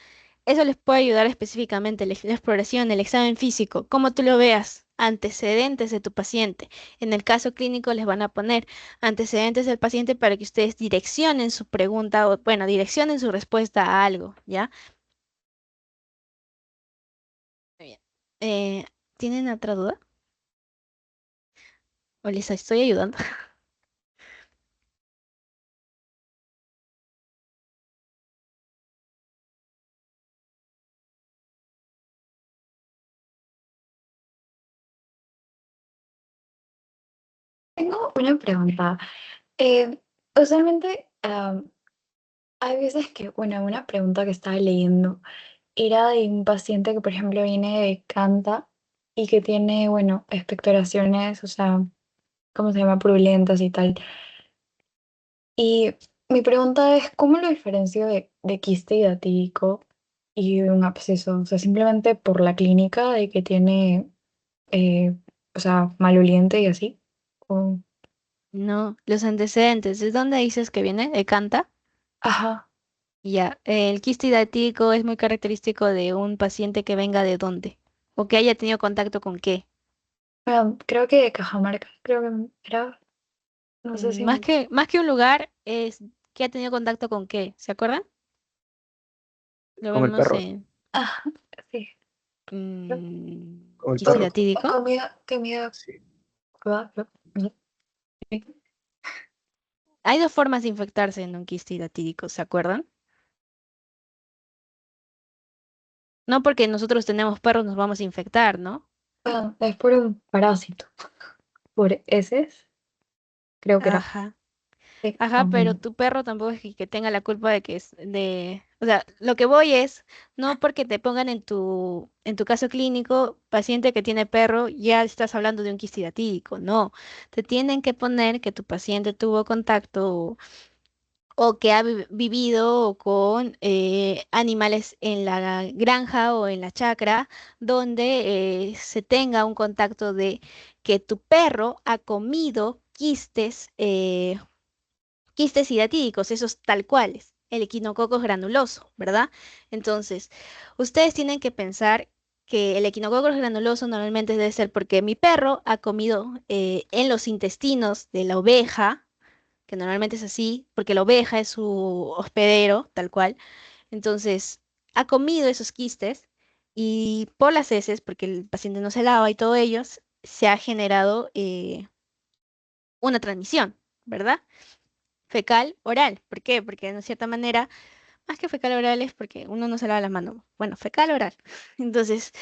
eso les puede ayudar específicamente, la exploración, el examen físico, cómo tú lo veas, antecedentes de tu paciente. En el caso clínico les van a poner antecedentes del paciente para que ustedes direccionen su pregunta o, bueno, direccionen su respuesta a algo, ¿ya? Eh, ¿Tienen otra duda? ¿O les estoy ayudando? Tengo una pregunta. Eh, Usualmente, hay veces que, bueno, una pregunta que estaba leyendo era de un paciente que, por ejemplo, viene de Canta y que tiene, bueno, expectoraciones, o sea, ¿cómo se llama? Purulentas y tal. Y mi pregunta es, ¿cómo lo diferencio de quiste hidatídico y de un absceso? O sea, simplemente por la clínica de que tiene, eh, o sea, maloliente y así. O- No, los antecedentes. ¿De dónde dices que viene? ¿De Canta? Ajá. Ya, el quiste hidatídico es muy característico de un paciente que venga de dónde o que haya tenido contacto con qué. Bueno, creo que de Cajamarca, creo que era, no sé si... Más que un lugar, es que ha tenido contacto con qué. ¿Se acuerdan? Lo Como el vemos perro, en Ajá, sí. como el quiste perro. O hidatídico. comida Sí. cruda, creo. Ujú. Sí. Hay dos formas de infectarse en un quiste hidatídico, ¿se acuerdan? No porque nosotros tenemos perros nos vamos a infectar, ¿no? Bueno, es por un parásito, por heces, creo que era. Ajá. Sí, Ajá, más o pero menos. tu perro tampoco es que tenga la culpa de que es de, o sea, lo que voy es, no porque te pongan en tu caso clínico, paciente que tiene perro, ya estás hablando de un quiste no. Te tienen que poner que tu paciente tuvo contacto o que ha vivido con animales en la granja o en la chacra, donde se tenga un contacto de que tu perro ha comido quistes hidatídicos, esos tal cuales, el equinococcus granuloso, ¿verdad? Entonces, ustedes tienen que pensar que el equinococcus granuloso normalmente debe ser porque mi perro ha comido en los intestinos de la oveja, que normalmente es así, porque la oveja es su hospedero, tal cual. Entonces, ha comido esos quistes y por las heces, porque el paciente no se lava y todo ello, se ha generado una transmisión, ¿verdad? Fecal oral. ¿Por qué? Porque de cierta manera, más que fecal oral es porque uno no se lava las manos. Bueno, fecal oral. Entonces,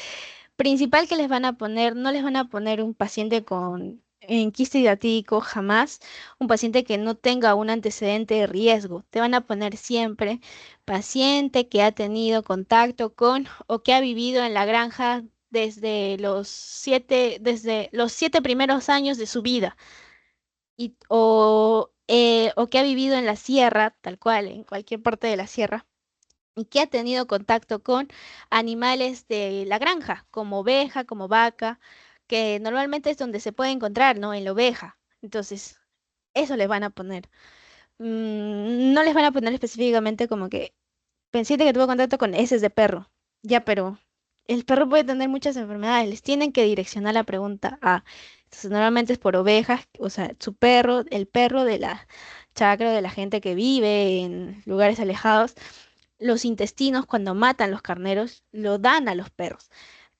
principal que les van a poner, no les van a poner un paciente con en quiste hidatídico jamás, un paciente que no tenga un antecedente de riesgo. Te van a poner siempre paciente que ha tenido contacto con o que ha vivido en la granja desde los siete primeros años de su vida o que ha vivido en la sierra, tal cual, en cualquier parte de la sierra, y que ha tenido contacto con animales de la granja, como oveja, como vaca, que normalmente es donde se puede encontrar, ¿no? En la oveja. Entonces, eso les van a poner. No les van a poner específicamente como que pensé que tuvo contacto con heces de perro. Ya, pero el perro puede tener muchas enfermedades. Les tienen que direccionar la pregunta a. Entonces, normalmente es por ovejas, o sea, su perro, el perro de la chacra, de la gente que vive en lugares alejados. Los intestinos, cuando matan los carneros, lo dan a los perros.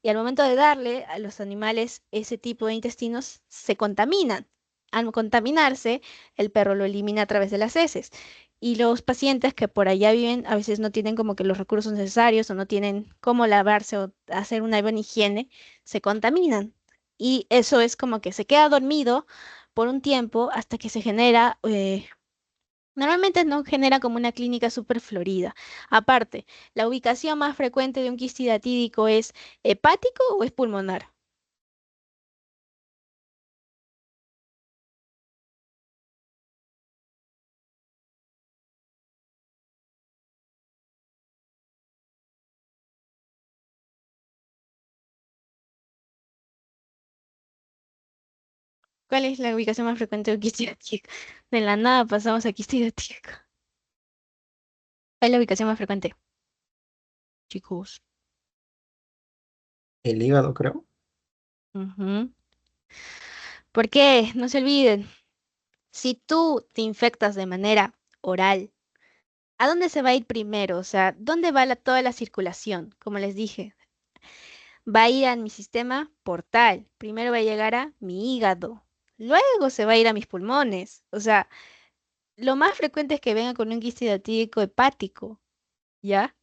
Y al momento de darle a los animales ese tipo de intestinos, se contaminan. Al contaminarse, el perro lo elimina a través de las heces. Y los pacientes que por allá viven a veces no tienen como que los recursos necesarios o no tienen cómo lavarse o hacer una buena higiene, se contaminan. Y eso es como que se queda dormido por un tiempo hasta que se genera, normalmente no genera como una clínica súper florida. Aparte, la ubicación más frecuente de un quiste hidatídico es hepático o es pulmonar. ¿Cuál es la ubicación más frecuente de un quiste hidatídico? De la nada pasamos a quiste hidatídico. ¿Cuál es la ubicación más frecuente, chicos? El hígado, creo. Ujú. ¿Por qué? No se olviden, si tú te infectas de manera oral, ¿a dónde se va a ir primero? O sea, ¿dónde va toda la circulación? Como les dije, va a ir a mi sistema portal. Primero va a llegar a mi hígado. Luego se va a ir a mis pulmones. O sea, lo más frecuente es que venga con un quiste hidratídico hepático, ¿ya?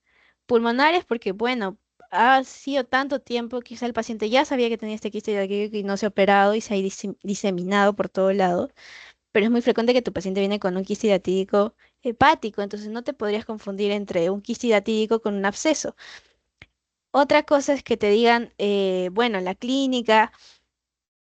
Pulmonares porque, bueno, ha sido tanto tiempo, quizá el paciente ya sabía que tenía este quiste hidratídico y no se ha operado y se ha diseminado por todo lado, pero es muy frecuente que tu paciente viene con un quiste hidratídico hepático, entonces no te podrías confundir entre un quiste hidratídico con un absceso. Otra cosa es que te digan, bueno, en la clínica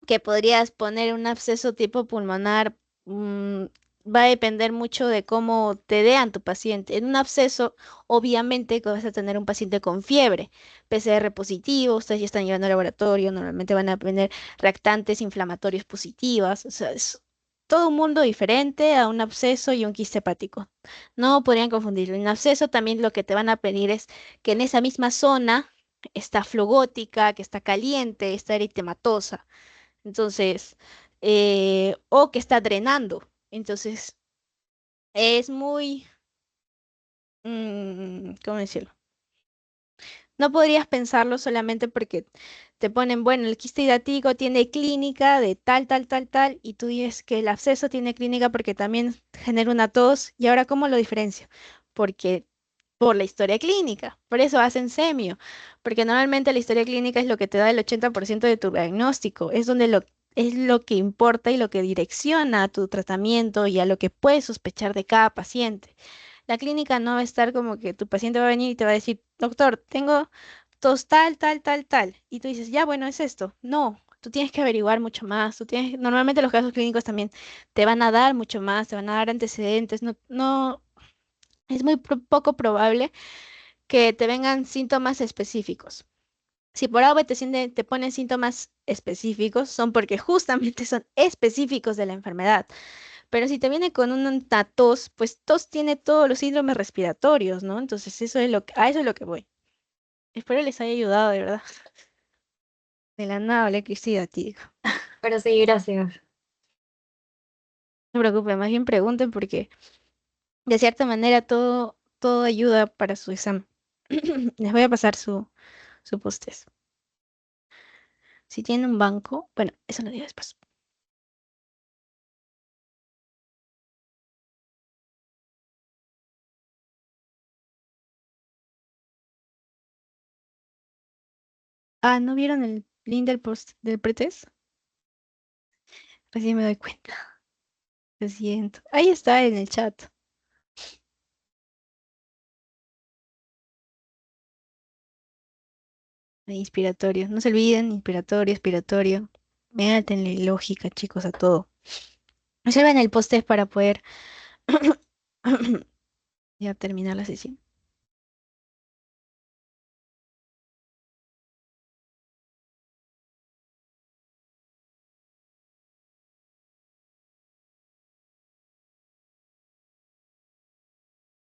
que podrías poner un absceso tipo pulmonar, mm, va a depender mucho de cómo te vean tu paciente. En un absceso, obviamente que vas a tener un paciente con fiebre, PCR positivo, ustedes ya están llevando al laboratorio, normalmente van a tener reactantes inflamatorios positivas, o sea, es todo un mundo diferente a un absceso y un quiste hepático. No podrían confundirlo. En absceso también lo que te van a pedir es que en esa misma zona está flogótica, que está caliente, está eritematosa. Entonces, o que está drenando. Entonces, es muy, ¿cómo decirlo? No podrías pensarlo solamente porque te ponen, bueno, el quiste hidratico tiene clínica de tal, tal, tal, tal, y tú dices que el absceso tiene clínica porque también genera una tos, y ahora ¿cómo lo diferencio? Porque por la historia clínica, por eso hacen semio, porque normalmente la historia clínica es lo que te da el 80% de tu diagnóstico, es donde es lo que importa y lo que direcciona a tu tratamiento y a lo que puedes sospechar de cada paciente. La clínica no va a estar como que tu paciente va a venir y te va a decir, doctor, tengo tos tal, tal, tal, tal. Y tú dices, ya, bueno, es esto. No, tú tienes que averiguar mucho más. Normalmente los casos clínicos también te van a dar mucho más, te van a dar antecedentes. No, no, es muy poco probable que te vengan síntomas específicos. Si por algo te ponen síntomas específicos, son porque justamente son específicos de la enfermedad. Pero si te viene con una tos, pues tos tiene todos los síndromes respiratorios, ¿no? Entonces a eso es lo que voy. Espero les haya ayudado, de verdad. De la nada hablé Cristina, tío. Pero sí, gracias. No se preocupen, más bien pregunten porque de cierta manera todo ayuda para su examen. Les voy a pasar su post-test. Si tienen un banco, bueno, eso lo digo después. Ah, ¿no vieron el link del post del pretest? Recién me doy cuenta. Lo siento. Ahí está en el chat. Inspiratorio. No se olviden, inspiratorio, expiratorio. Métanle lógica, chicos, a todo. Reserven el post-test para poder ya terminar la sesión.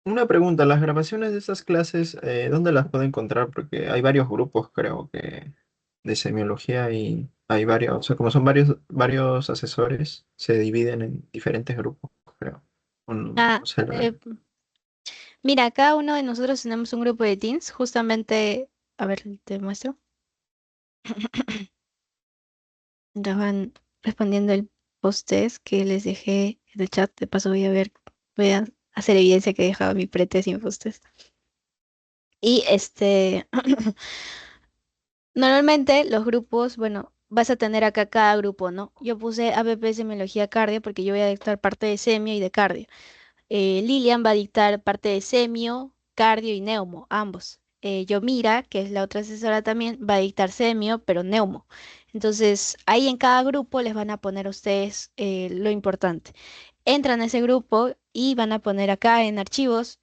Una pregunta, las grabaciones de esas clases, ¿dónde las puedo encontrar? Porque hay varios grupos, creo que, de semiología y hay varios, o sea, como son varios asesores, se dividen en diferentes grupos, creo. O no, Ah, no sé, la verdad. mira, cada uno de nosotros tenemos un grupo de teens, justamente, a ver, te muestro. Ya van respondiendo el post-test que les dejé en el chat. De paso voy a hacer evidencia que he dejado mi pretest y mi post-test. Y normalmente los grupos, bueno, vas a tener acá cada grupo, ¿no? Yo puse APP Semiología Cardio porque yo voy a dictar parte de semio y de cardio. Lilian va a dictar parte de semio, cardio y neumo, ambos. Yomira, que es la otra asesora también, va a dictar semio, pero neumo. Entonces, ahí en cada grupo les van a poner a ustedes lo importante. Entran a ese grupo y van a poner acá en archivos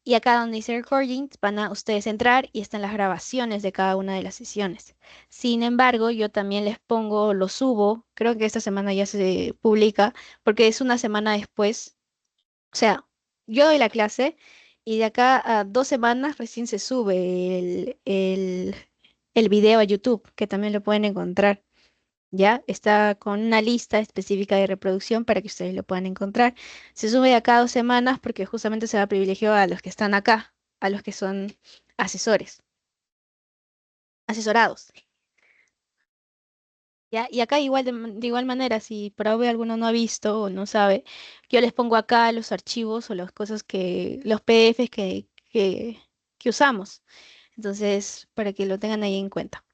y acá donde dice recordings van a ustedes entrar y están las grabaciones de cada una de las sesiones. Sin embargo, yo también les pongo, lo subo, creo que esta semana ya se publica porque es una semana después, o sea, yo doy la clase y de acá a 2 semanas recién se sube el video a YouTube, que también lo pueden encontrar. Ya está con una lista específica de reproducción para que ustedes lo puedan encontrar. Se sube de acá a 2 semanas porque justamente se da privilegio a los que están acá, a los que son asesores. asesorados. ¿Ya? Y acá igual de igual manera, si por ahí alguno no ha visto o no sabe, yo les pongo acá los archivos o las cosas los PDFs que usamos. Entonces, para que lo tengan ahí en cuenta.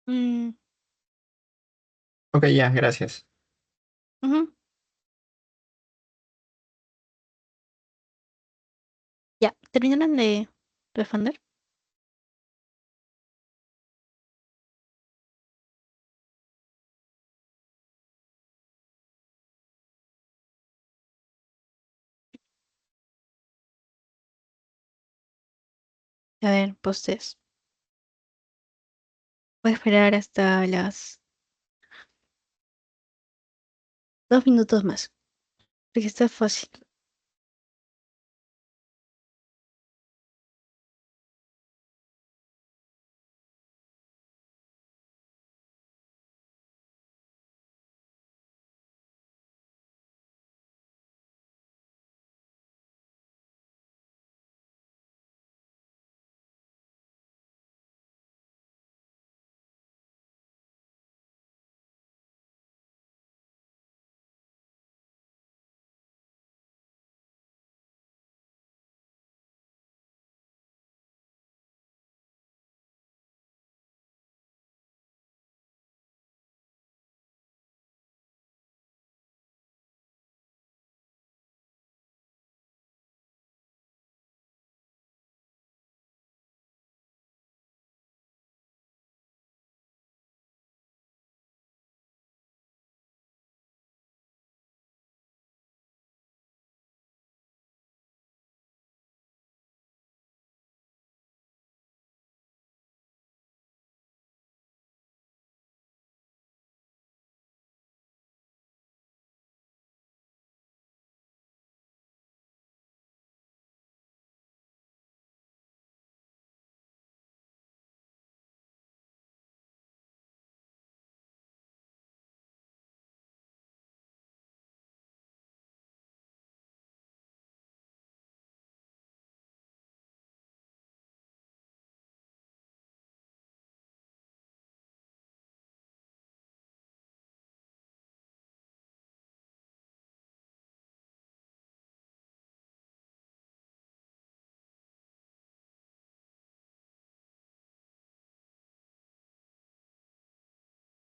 Mm, Ok, ya, gracias. ujú. Ya, ¿terminaron de responder? A ver, postes. Voy a esperar hasta las 2 minutos más, porque está fácil.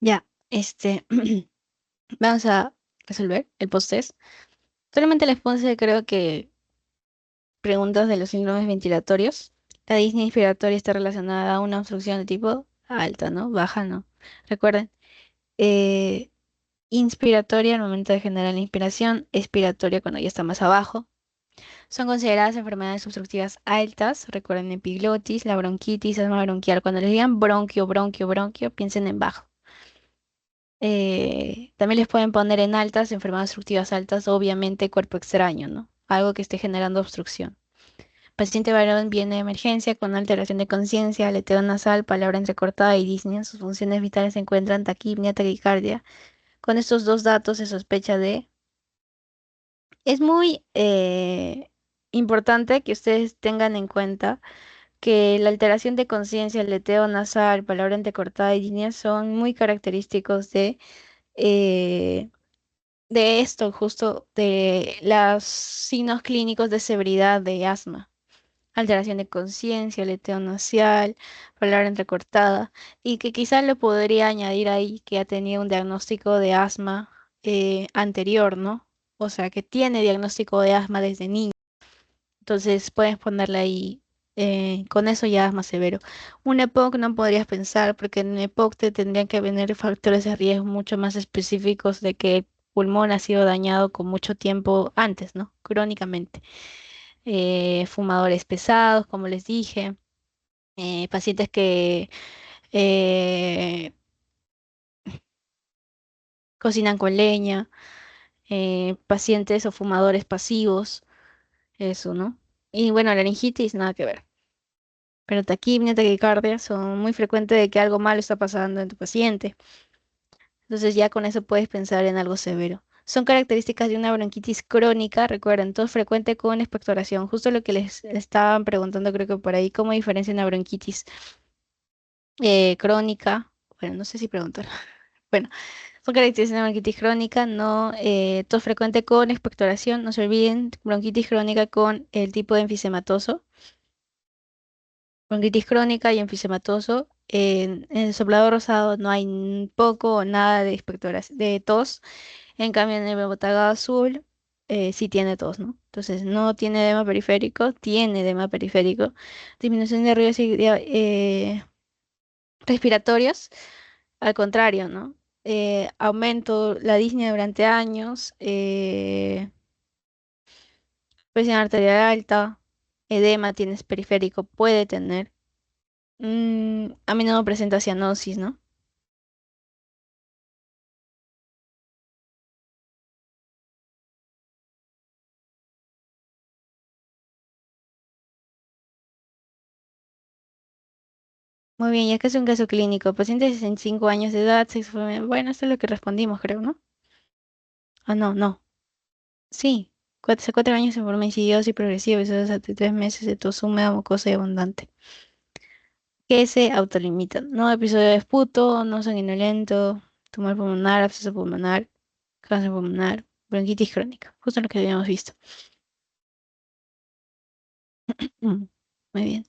Ya, vamos a resolver el post-test. Solamente les puse, creo que, preguntas de los síndromes ventilatorios. La disnea inspiratoria está relacionada a una obstrucción de tipo alta, ¿no? Baja, ¿no? Recuerden. eh, Inspiratoria al momento de generar la inspiración, expiratoria cuando ya está más abajo. Son consideradas enfermedades obstructivas altas. Recuerden epiglotis, la bronquitis, asma bronquial. Cuando les digan bronquio, bronquio, bronquio, piensen en bajo. También les pueden poner en altas, enfermedades obstructivas altas, obviamente cuerpo extraño, ¿no? Algo que esté generando obstrucción. Paciente varón viene de emergencia con alteración de conciencia, aleteo nasal, palabra entrecortada y disnea. Sus funciones vitales se encuentran taquipnea, taquicardia. Con estos dos datos se sospecha de... Es muy importante que ustedes tengan en cuenta que la alteración de conciencia, el aleteo nasal, palabra entrecortada y disnea son muy característicos eh, de esto, justo de los signos clínicos de severidad de asma. Alteración de conciencia, aleteo nasal, palabra entrecortada, y que quizás le podría añadir ahí que ha tenido un diagnóstico de asma anterior, ¿no? O sea, que tiene diagnóstico de asma desde niño. Entonces puedes ponerle ahí, con eso ya es más severo. Un EPOC no podrías pensar, porque en un EPOC te tendrían que venir factores de riesgo mucho más específicos de que el pulmón ha sido dañado con mucho tiempo antes, ¿no? Crónicamente. Fumadores pesados, como les dije, pacientes que eh, cocinan con leña, pacientes o fumadores pasivos, eso, ¿no? Y bueno, laringitis, nada que ver. Pero taquipnea, taquicardia son muy frecuentes de que algo malo está pasando en tu paciente. Entonces ya con eso puedes pensar en algo severo. son características de una bronquitis crónica, recuerden, tos frecuente con expectoración. Justo lo que les estaban preguntando, creo que por ahí, ¿cómo diferencia una bronquitis crónica? Bueno, no sé si preguntar. Bueno, son características de una bronquitis crónica, no tos frecuente con expectoración. No se olviden, bronquitis crónica con el tipo de enfisematoso. Bronquitis crónica y enfisematoso. En el soplador rosado no hay poco o nada de de tos. En cambio, en el botagado azul sí tiene tos, ¿no? Entonces, no tiene edema periférico, tiene edema periférico. Disminución de riesgos respiratorios, al contrario, ¿no? Aumento la disnea durante años, presión arterial alta, edema tienes periférico, puede tener. A menudo presenta cianosis, ¿no? Muy bien, ya que es un caso clínico, paciente de 65 años de edad, sexo femenino. Bueno, esto es lo que respondimos, creo, ¿no? Ah, no, no. Sí, hace 4 años en forma insidiosa y progresiva, eso es hasta 3 meses de tos húmeda, mucosa y abundante. Que se autolimitan, ¿no? Episodio de esputo, no sanguinolento, tumor pulmonar, absceso pulmonar, cáncer pulmonar, bronquitis crónica, justo lo que habíamos visto. Muy bien.